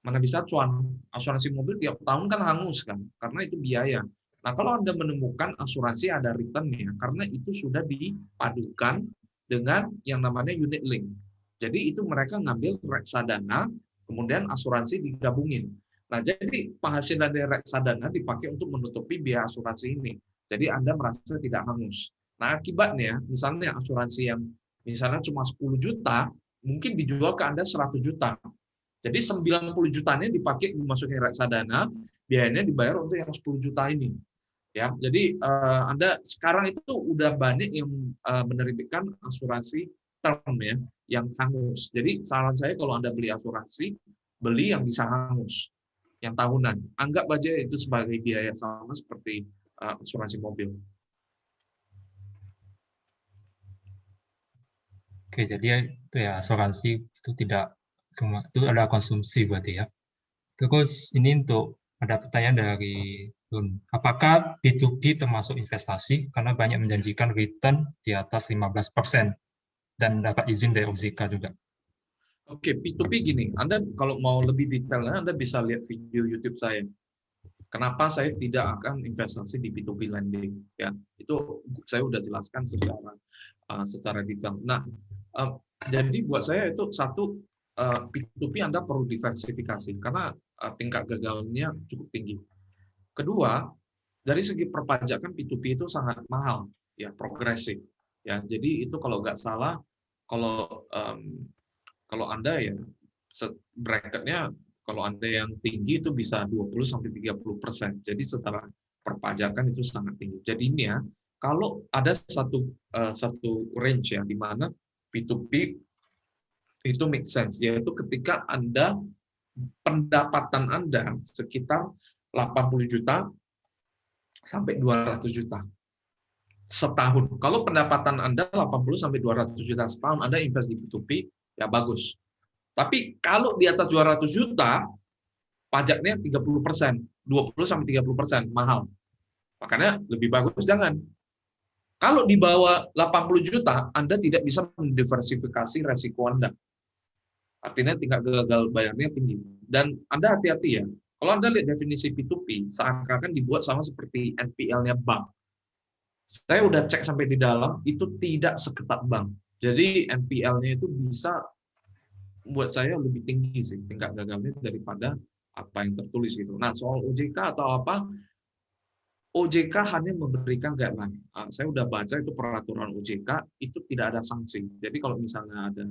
mana bisa cuan. Asuransi mobil tiap tahun kan hangus kan, karena itu biaya. Nah, kalau Anda menemukan asuransi ada return-nya, karena itu sudah dipadukan dengan yang namanya unit link. Jadi itu mereka ngambil reksadana, kemudian asuransi digabungin. Nah, jadi penghasilan dari reksadana dipakai untuk menutupi biaya asuransi ini. Jadi Anda merasa tidak hangus. Nah, akibatnya, misalnya asuransi yang misalnya cuma 10 juta, mungkin dijual ke Anda 100 juta. Jadi 90 jutanya dipakai dimasukin reksadana, biayanya dibayar untuk yang 10 juta ini. Ya, jadi Anda sekarang itu udah banyak yang menerbitkan asuransi term ya, yang hangus. Jadi saran saya kalau Anda beli asuransi, beli yang bisa hangus, yang tahunan. Anggap aja itu sebagai biaya sama seperti asuransi mobil. Oke, jadi itu ya asuransi itu tidak cuma itu ada konsumsi berarti ya. Terus ini untuk ada pertanyaan dari Run. Apakah P2P termasuk investasi karena banyak menjanjikan return di atas 15% dan dapat izin dari OJK juga? Oke, P2P gini, Anda kalau mau lebih detailnya Anda bisa lihat video YouTube saya. Kenapa saya tidak akan investasi di P2P lending? Ya, itu saya udah jelaskan secara detail. Nah, jadi buat saya itu satu P2P Anda perlu diversifikasi karena tingkat gagalnya cukup tinggi. Kedua, dari segi perpajakan P2P itu sangat mahal, ya progresif. Ya, jadi itu kalau nggak salah, kalau Anda ya bracketnya kalau Anda yang tinggi itu bisa 20-30%. Jadi setelah perpajakan itu sangat tinggi. Jadi ini ya, kalau ada satu range ya di mana P2P itu make sense, yaitu ketika Anda pendapatan Anda sekitar 80 juta sampai 200 juta setahun. Kalau pendapatan Anda 80 sampai 200 juta setahun, Anda invest di P2P, ya bagus. Tapi kalau di atas 200 juta, pajaknya 30%, 20 sampai 30%, mahal. Makanya lebih bagus jangan. Kalau di bawah 80 juta, Anda tidak bisa mendiversifikasi resiko Anda. Artinya tingkat gagal bayarnya tinggi. Dan Anda hati-hati ya. Kalau Anda lihat definisi P2P, seakan-akan dibuat sama seperti NPL-nya bank. Saya udah cek sampai di dalam, itu tidak seketat bank. Jadi NPL-nya itu bisa buat saya lebih tinggi sih tingkat gagalnya daripada apa yang tertulis gitu. Nah, soal OJK atau apa, OJK hanya memberikan guideline. Saya udah baca itu peraturan OJK, itu tidak ada sanksi. Jadi kalau misalnya ada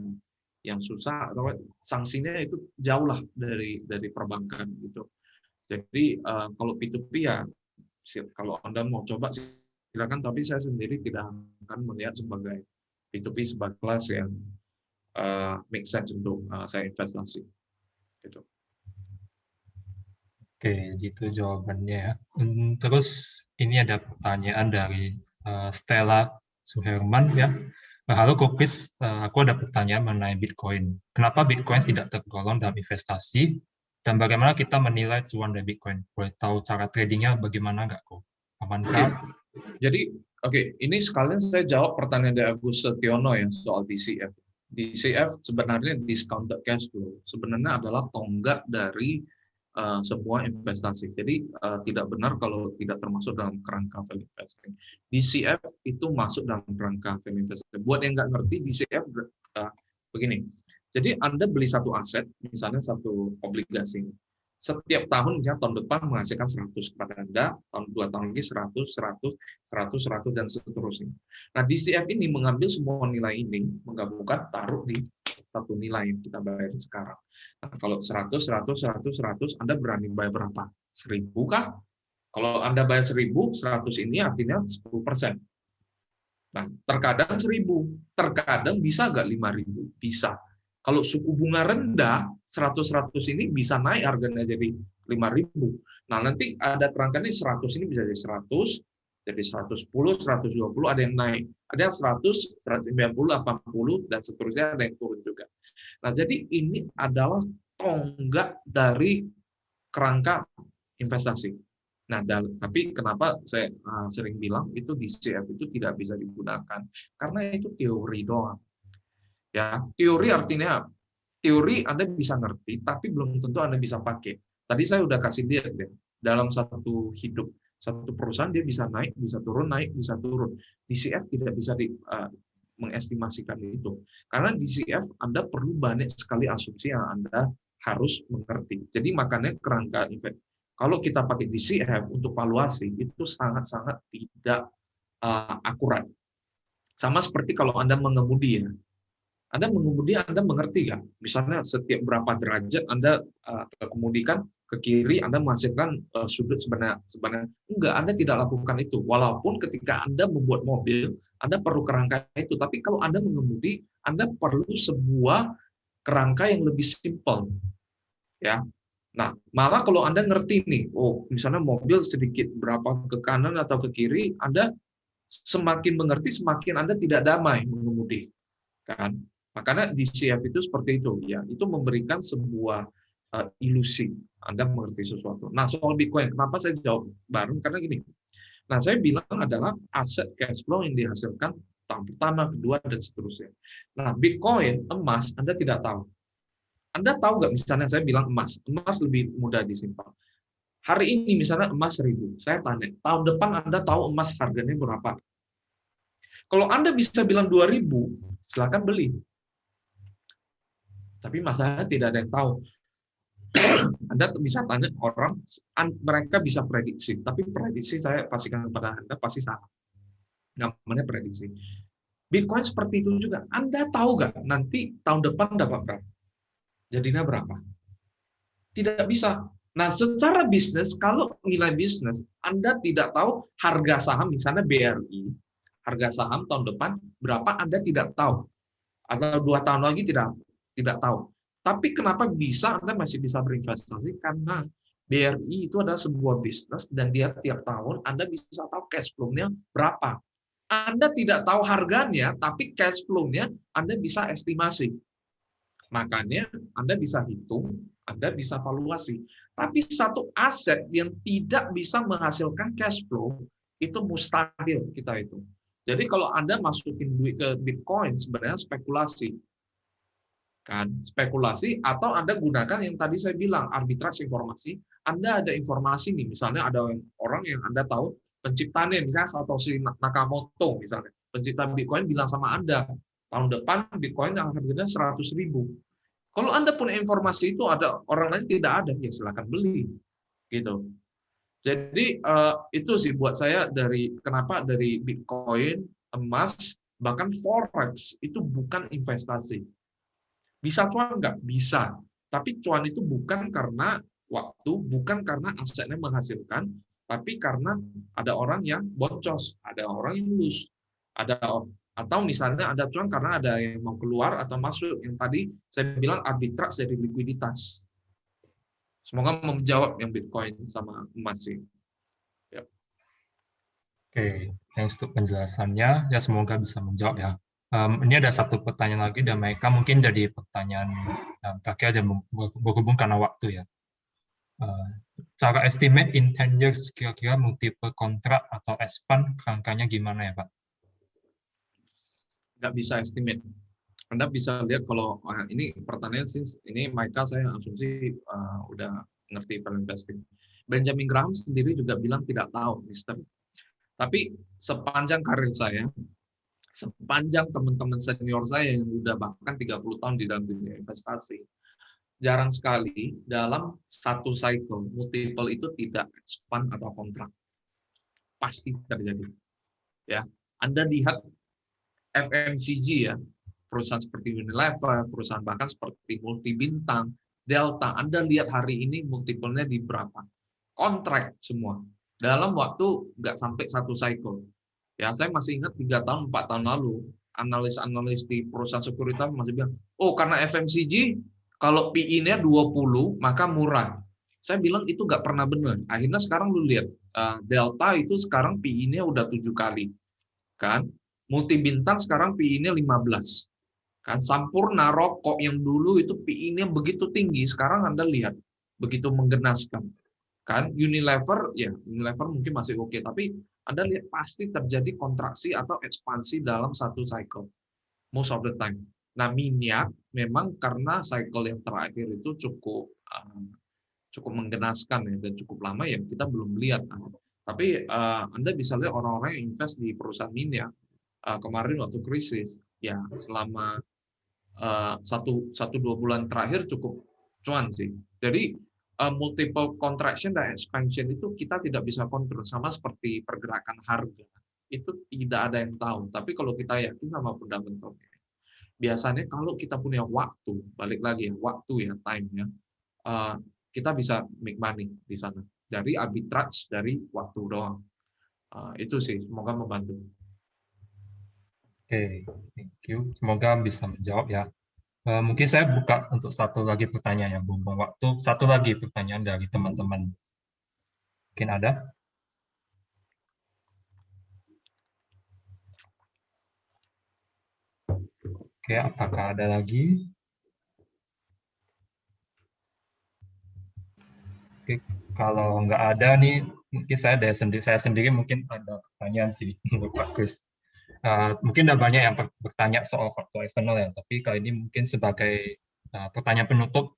yang susah atau sanksinya itu jauh lah dari perbankan gitu. Jadi kalau P2P ya kalau Anda mau coba silakan, tapi saya sendiri tidak akan melihat sebagai P2P sebagai kelas yang make sense untuk saya investasi. Gitu. Oke, gitu jawabannya ya. Terus ini ada pertanyaan dari Stella Suherman ya. Halo Kokis, aku ada pertanyaan mengenai Bitcoin. Kenapa Bitcoin tidak tergolong dalam investasi? Dan bagaimana kita menilai cuan dari Bitcoin? Boleh tahu cara tradingnya bagaimana nggak kok? Amankah? Jadi, ini sekalian saya jawab pertanyaan dari Agus Setiono ya soal DCF. DCF sebenarnya discounted cash flow. Sebenarnya adalah tonggak dari sebuah investasi. Jadi tidak benar kalau tidak termasuk dalam kerangka value investing. DCF itu masuk dalam kerangka value investing. Buat yang nggak ngerti, DCF begini. Jadi Anda beli satu aset, misalnya satu obligasi. Setiap tahun, misalnya tahun depan menghasilkan 100 kepada Anda, tahun 2 tahun lagi 100, 100, 100, 100, dan seterusnya. Nah, DCF ini mengambil semua nilai ini, menggabungkan, taruh di satu nilai yang kita bayar sekarang. Nah, kalau 100, 100, 100, 100, Anda berani bayar berapa? 1.000 kah? Kalau Anda bayar 1.000, 100 ini artinya 10%. Nah, terkadang 1.000, terkadang bisa nggak 5.000? Bisa. Kalau suku bunga rendah, 100-100 ini bisa naik harganya jadi 5.000. Nah, nanti ada terangkan ini 100 ini bisa jadi 100, jadi 110, 120, ada yang naik. Ada yang 100, 190, 80, dan seterusnya ada yang turun juga. Nah, jadi ini adalah tonggak dari kerangka investasi. Nah, tapi kenapa saya sering bilang itu DCF itu tidak bisa digunakan? Karena itu teori doang. Ya, teori artinya teori Anda bisa ngerti, tapi belum tentu Anda bisa pakai. Tadi saya udah kasih lihat ya, dalam satu hidup, satu perusahaan dia bisa naik, bisa turun, naik, bisa turun. DCF tidak bisa mengestimasikan itu. Karena DCF Anda perlu banyak sekali asumsi yang Anda harus mengerti. Jadi makanya kerangka investasi. Kalau kita pakai DCF untuk valuasi, itu sangat-sangat tidak akurat. Sama seperti kalau Anda mengemudi ya. Anda mengemudi, Anda mengerti kan? Misalnya setiap berapa derajat Anda kemudikan ke kiri, Anda menghasilkan sudut sebenarnya. Enggak, Anda tidak lakukan itu. Walaupun ketika Anda membuat mobil, Anda perlu kerangka itu. Tapi kalau Anda mengemudi, Anda perlu sebuah kerangka yang lebih simpel. Ya. Nah, malah kalau Anda ngerti nih, misalnya mobil sedikit berapa ke kanan atau ke kiri, Anda semakin mengerti, semakin Anda tidak damai mengemudi. Kan? Makanya DCF itu seperti itu, ya. Itu memberikan sebuah ilusi Anda mengerti sesuatu. Nah, soal Bitcoin, kenapa saya jawab bareng? Karena gini. Nah, saya bilang adalah aset cash flow yang dihasilkan tahun pertama, kedua, dan seterusnya. Nah, Bitcoin, emas, Anda tidak tahu. Anda tahu nggak, misalnya saya bilang emas lebih mudah disimpan. Hari ini misalnya emas 1.000, saya tanya, tahun depan Anda tahu emas harganya berapa? Kalau Anda bisa bilang 2.000, silakan beli. Tapi masalahnya tidak ada yang tahu. Anda bisa tanya orang, mereka bisa prediksi, tapi prediksi saya pastikan kepada Anda pasti salah. Namanya prediksi. Bitcoin seperti itu juga. Anda tahu nggak nanti tahun depan dapat berapa? Jadinya berapa? Tidak bisa. Nah, secara bisnis, kalau nilai bisnis, Anda tidak tahu harga saham, misalnya BRI, harga saham tahun depan berapa Anda tidak tahu. Atau 2 tahun lagi tidak tahu. Tapi kenapa bisa Anda masih bisa berinvestasi? Karena BRI itu adalah sebuah bisnis dan dia tiap tahun Anda bisa tahu cash flow-nya berapa. Anda tidak tahu harganya, tapi cash flow-nya Anda bisa estimasi. Makanya Anda bisa hitung, Anda bisa valuasi. Tapi satu aset yang tidak bisa menghasilkan cash flow, itu mustahil kita itu. Jadi kalau Anda masukin duit ke Bitcoin, sebenarnya spekulasi. Kan? Spekulasi, atau Anda gunakan yang tadi saya bilang, arbitrase informasi. Anda ada informasi nih, misalnya ada orang yang Anda tahu, penciptanya, misalnya Satoshi Nakamoto, misalnya. Pencipta Bitcoin bilang sama Anda, tahun depan Bitcoin yang harganya 100.000. Kalau Anda punya informasi itu, ada orang lain tidak ada, ya silakan beli. Gitu. Jadi itu sih buat saya kenapa dari Bitcoin, emas, bahkan forex itu bukan investasi. Bisa cuan nggak? Bisa. Tapi cuan itu bukan karena waktu, bukan karena asetnya menghasilkan, tapi karena ada orang yang boncos, ada orang yang lose, atau misalnya ada cuan karena ada yang mau keluar atau masuk, yang tadi saya bilang arbitrase dari likuiditas. Semoga menjawab yang Bitcoin sama emas sih. Ya. Oke, thanks untuk penjelasannya. Ya semoga bisa menjawab ya. Ini ada satu pertanyaan lagi dan mereka mungkin jadi pertanyaan terakhir dan berhubung karena waktu ya. Cara estimate in 10 years kira-kira multiple kontrak atau expand angkanya gimana ya Pak? Nggak bisa estimate. Anda bisa lihat kalau ini pertanyaan sih, ini Michael saya asumsi udah ngerti investing. Benjamin Graham sendiri juga bilang tidak tahu misteri. Tapi sepanjang karir saya, sepanjang teman-teman senior saya yang udah bahkan 30 tahun di dalam dunia investasi, jarang sekali dalam satu cycle multiple itu tidak expand atau kontrak. Pasti terjadi. Ya, Anda lihat FMCG ya, perusahaan seperti Unilever, perusahaan bahkan seperti Multi Bintang, Delta, Anda lihat hari ini multiple-nya di berapa? Kontrak semua. Dalam waktu nggak sampai satu cycle. Ya, saya masih ingat 3 tahun, 4 tahun lalu, analis-analis di perusahaan sekuritas masih bilang, oh karena FMCG, kalau PI-nya 20, maka murah. Saya bilang itu nggak pernah benar. Akhirnya sekarang lu lihat, Delta itu sekarang PI-nya udah 7 kali. Kan? Multi Bintang sekarang PI-nya 15. Kan Sampurna rokok yang dulu itu PI-nya begitu tinggi, sekarang Anda lihat begitu menggenaskan. Kan Unilever ya, Unilever mungkin masih oke, tapi Anda lihat pasti terjadi kontraksi atau ekspansi dalam satu cycle. Most of the time. Nah, minyak memang karena cycle yang terakhir itu cukup menggenaskan ya, dan cukup lama ya, kita belum lihat. Tapi Anda bisa lihat orang-orang yang invest di perusahaan minyak kemarin waktu krisis, ya selama 1-2 bulan terakhir cukup cuan sih. Jadi multiple contraction dan expansion itu kita tidak bisa kontrol, sama seperti pergerakan harga. Itu tidak ada yang tahu. Tapi kalau kita yakin sama fundamentalnya, biasanya kalau kita punya waktu, balik lagi ya, waktu ya, time-nya, kita bisa make money di sana. Dari arbitrage, dari waktu doang. Itu sih, semoga membantu. Oke, thank you. Semoga bisa menjawab ya. Mungkin saya buka untuk satu lagi pertanyaan ya, bumbung waktu. Satu lagi pertanyaan dari teman-teman. Mungkin ada? Oke, apakah ada lagi? Oke, kalau nggak ada nih, mungkin saya sendiri mungkin ada pertanyaan sih untuk Pak Kris. Mungkin ada banyak yang bertanya soal faktor eksternal ya, tapi kali ini mungkin sebagai pertanyaan penutup,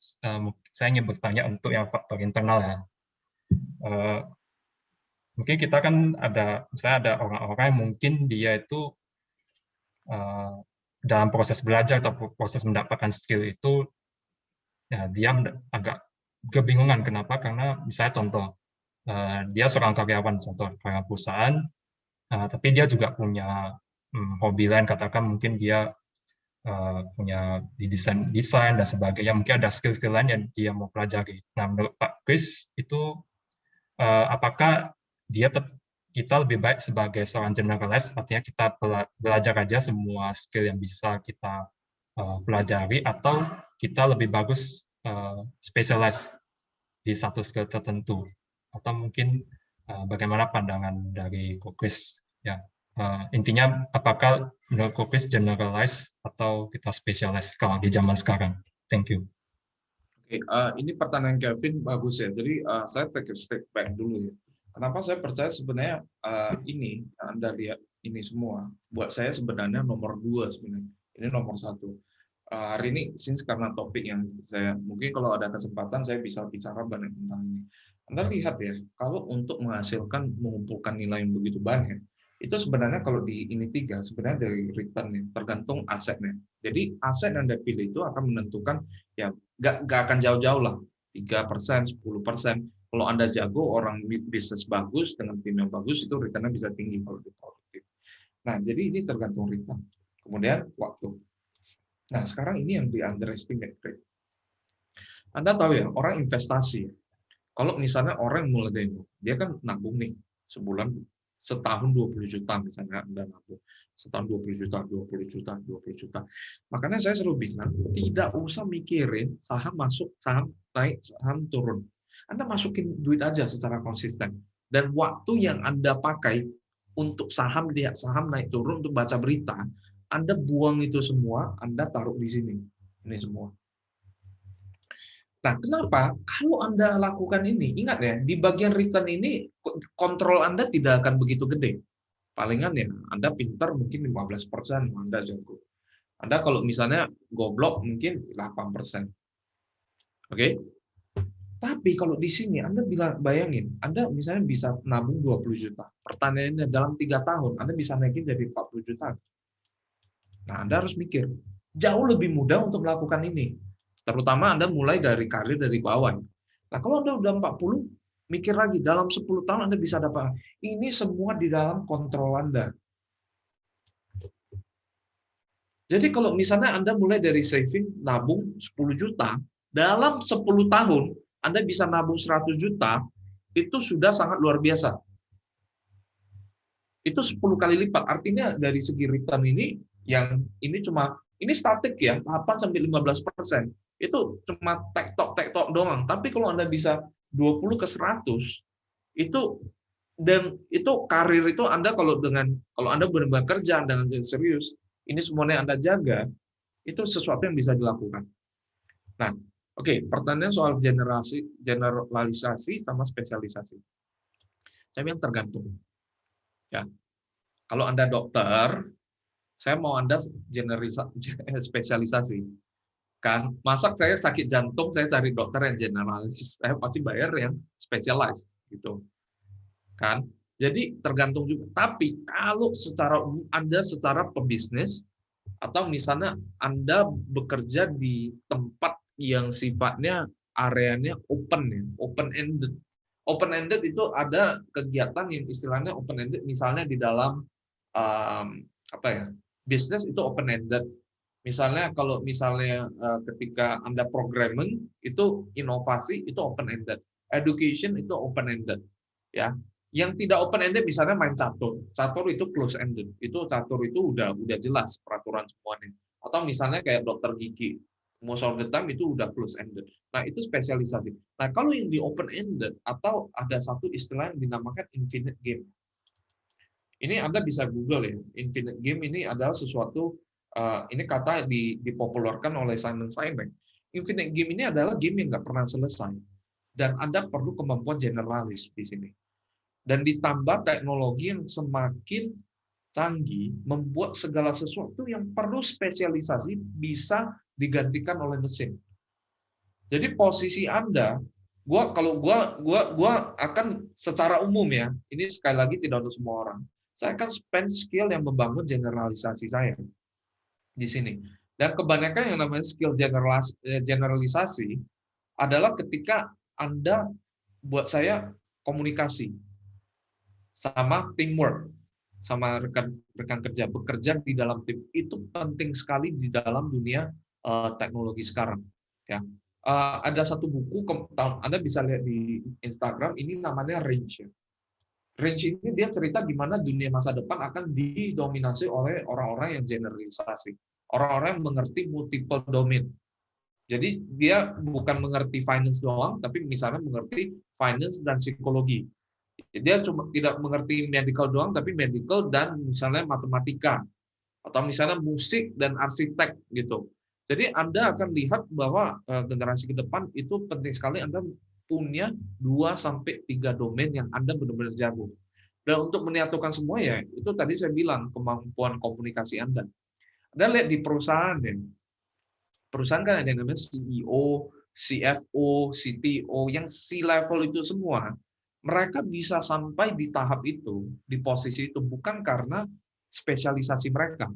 saya ingin bertanya untuk yang faktor internal ya. Mungkin kita kan misalnya ada orang-orang yang mungkin dia itu dalam proses belajar atau proses mendapatkan skill itu, ya dia agak kebingungan. Kenapa? Karena misalnya contoh, dia seorang karyawan, contoh karyawan perusahaan, tapi dia juga punya hobi lain, katakan mungkin dia punya di desain dan sebagainya, mungkin ada skill-skill lain yang dia mau pelajari. Nah, menurut Pak Kris itu apakah kita lebih baik sebagai seorang generalist, artinya kita belajar aja semua skill yang bisa kita pelajari, atau kita lebih bagus specialize di satu skill tertentu, atau mungkin bagaimana pandangan dari Kokris ya. Intinya apakah menurut Kokris generalize atau kita specialize kalau di zaman sekarang? Thank you. Oke, ini pertanyaan Kevin bagus ya. Jadi saya take a step back dulu ya. Kenapa saya percaya sebenarnya ini Anda lihat ini semua buat saya sebenarnya nomor 2 sebenarnya. Ini nomor 1. Hari ini since karena topik yang saya mungkin kalau ada kesempatan saya bisa bicara banyak tentang ini. Anda lihat ya, kalau untuk menghasilkan mengumpulkan nilai yang begitu banyak, itu sebenarnya kalau di ini 3 sebenarnya dari return-nya, tergantung asetnya. Jadi aset yang Anda pilih itu akan menentukan ya nggak akan jauh-jauh lah, 3%, 10%. Kalau Anda jago, orang bisnis bagus dengan tim yang bagus itu return-nya bisa tinggi kalau di produktif. Nah, jadi ini tergantung return. Kemudian waktu. Nah, sekarang ini yang di underestimate. Anda tahu ya, orang investasi. Kalau misalnya orang mulai dari dia kan nabung nih sebulan setahun 20 juta misalnya Anda nabung. Setahun 20 juta, 20 juta, 20 juta. Makanya saya selalu bilang, tidak usah mikirin saham masuk, saham naik, saham turun. Anda masukin duit aja secara konsisten. Dan waktu yang Anda pakai untuk saham, lihat saham naik turun, untuk baca berita, Anda buang itu semua, Anda taruh di sini. Ini semua. Nah, kenapa? Kalau Anda lakukan ini, ingat ya, di bagian return ini, kontrol Anda tidak akan begitu gede. Palingan ya, Anda pintar mungkin 15%, Anda jago. Anda kalau misalnya goblok mungkin 8%. Oke? Tapi kalau di sini Anda bayangin, Anda misalnya bisa nabung 20 juta. Pertanyaannya dalam 3 tahun Anda bisa naikin jadi 40 juta. Nah, Anda harus mikir, jauh lebih mudah untuk melakukan ini. Terutama Anda mulai dari karir dari bawah. Nah, kalau Anda udah 40, mikir lagi, dalam 10 tahun Anda bisa dapat. Ini semua di dalam kontrol Anda. Jadi kalau misalnya Anda mulai dari saving, nabung 10 juta, dalam 10 tahun Anda bisa nabung 100 juta, itu sudah sangat luar biasa. Itu 10 kali lipat. Artinya dari segi return ini, yang ini ini statik ya, 8-15%. Itu cuma tektok doang. Tapi kalau Anda bisa 20 ke 100, itu karir itu Anda kalau Anda benar-benar kerja dengan serius, ini semuanya Anda jaga, itu sesuatu yang bisa dilakukan. Nah, oke, pertanyaan soal generalisasi sama spesialisasi. Saya bilang tergantung. Ya. Kalau Anda dokter, saya mau Anda spesialisasi. Kan, masa saya sakit jantung, saya cari dokter yang generalis, saya pasti bayar yang spesialis gitu. Kan? Jadi tergantung juga. Tapi kalau Anda secara pebisnis atau misalnya Anda bekerja di tempat yang sifatnya areanya open-ended. Open-ended itu ada kegiatan yang istilahnya open-ended, misalnya di dalam bisnis itu open-ended. Misalnya kalau ketika Anda programming itu inovasi itu open-ended, education itu open-ended, ya. Yang tidak open-ended misalnya main catur itu close-ended. Itu catur itu udah jelas peraturan semuanya. Atau misalnya kayak dokter gigi, most of the time itu udah close-ended. Nah, itu spesialisasi. Nah, kalau yang di open-ended atau ada satu istilah yang dinamakan infinite game. Ini Anda bisa Google ya. Infinite game ini adalah sesuatu, ini kata dipopulerkan oleh Simon Sinek. Infinite game ini adalah game yang nggak pernah selesai. Dan Anda perlu kemampuan generalis di sini. Dan ditambah teknologi yang semakin canggih, membuat segala sesuatu yang perlu spesialisasi bisa digantikan oleh mesin. Jadi posisi Anda, gua akan secara umum ya, ini sekali lagi tidak untuk semua orang. Saya akan spend skill yang membangun generalisasi saya di sini. Dan kebanyakan yang namanya skill generalisasi adalah ketika Anda buat saya komunikasi sama teamwork, sama rekan kerja, bekerja di dalam tim itu penting sekali di dalam dunia teknologi sekarang. Ya, ada satu buku Anda bisa lihat di Instagram, ini namanya Range. Range ini dia cerita gimana dunia masa depan akan didominasi oleh orang-orang yang generalisasi, orang-orang yang mengerti multiple domain. Jadi dia bukan mengerti finance doang, tapi misalnya mengerti finance dan psikologi. Dia cuma tidak mengerti medical doang, tapi medical dan misalnya matematika, atau misalnya musik dan arsitek gitu. Jadi Anda akan lihat bahwa generasi ke depan itu penting sekali Anda punya 2 sampai 3 domain yang Anda benar-benar jago. Dan untuk menyatukan semua ya, itu tadi saya bilang kemampuan komunikasi Anda. Anda lihat di perusahaan ya. Perusahaan kan ada yang namanya CEO, CFO, CTO, yang C-level itu semua, mereka bisa sampai di tahap itu, di posisi itu, bukan karena spesialisasi mereka.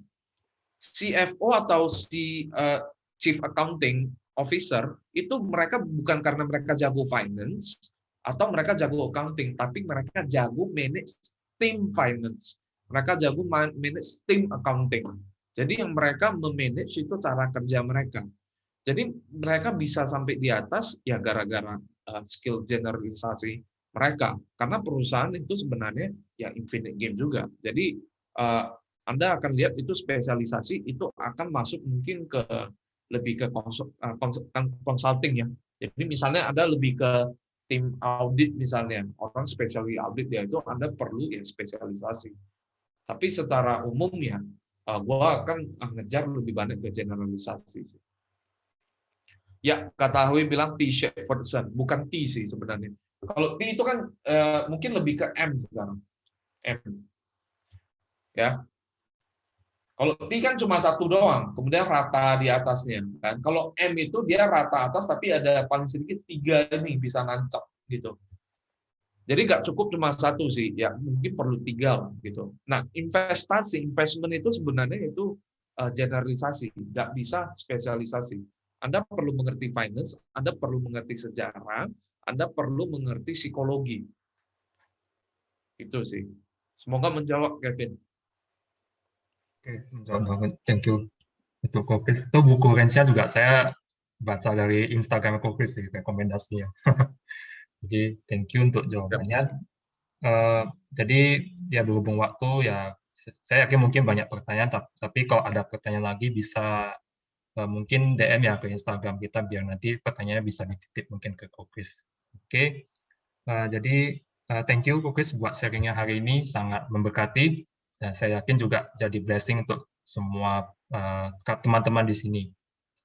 CFO atau Chief Accounting Officer, itu mereka bukan karena mereka jago finance, atau mereka jago accounting, tapi mereka jago manage tim finance. Mereka jago manage tim accounting. Jadi yang mereka memanage itu cara kerja mereka. Jadi mereka bisa sampai di atas ya gara-gara skill generalisasi mereka. Karena perusahaan itu sebenarnya ya infinite game juga. Jadi Anda akan lihat itu spesialisasi itu akan masuk mungkin ke lebih ke consulting ya. Jadi misalnya Anda lebih ke tim audit misalnya, orang spesialis audit ya itu Anda perlu ya spesialisasi. Tapi secara umum ya, gua akan ngejar lebih banyak ke generalisasi. Ya, kata Hui bilang T-shaped person, bukan T sih sebenarnya. Kalau T itu kan mungkin lebih ke M sekarang. M. Ya. Kalau T kan cuma satu doang, kemudian rata di atasnya. Kan? Kalau M itu dia rata atas, tapi ada paling sedikit 3 nih bisa nancap gitu. Jadi nggak cukup cuma satu sih, ya mungkin perlu 3 gitu. Nah, investment itu sebenarnya itu generalisasi, nggak bisa spesialisasi. Anda perlu mengerti finance, Anda perlu mengerti sejarah, Anda perlu mengerti psikologi. Itu sih. Semoga menjawab, Kevin. Oke, menjawab banget. Thank you untuk Kokris. Itu buku range-nya juga saya baca dari Instagram Kokris sih, rekomendasinya. Jadi thank you untuk jawabannya. Jadi ya berhubung waktu ya saya yakin mungkin banyak pertanyaan, tapi kalau ada pertanyaan lagi bisa mungkin DM ya ke Instagram kita biar nanti pertanyaannya bisa dititip mungkin ke Kokris. Oke. Jadi thank you Kokris buat sharingnya hari ini, sangat memberkati dan saya yakin juga jadi blessing untuk semua teman-teman di sini.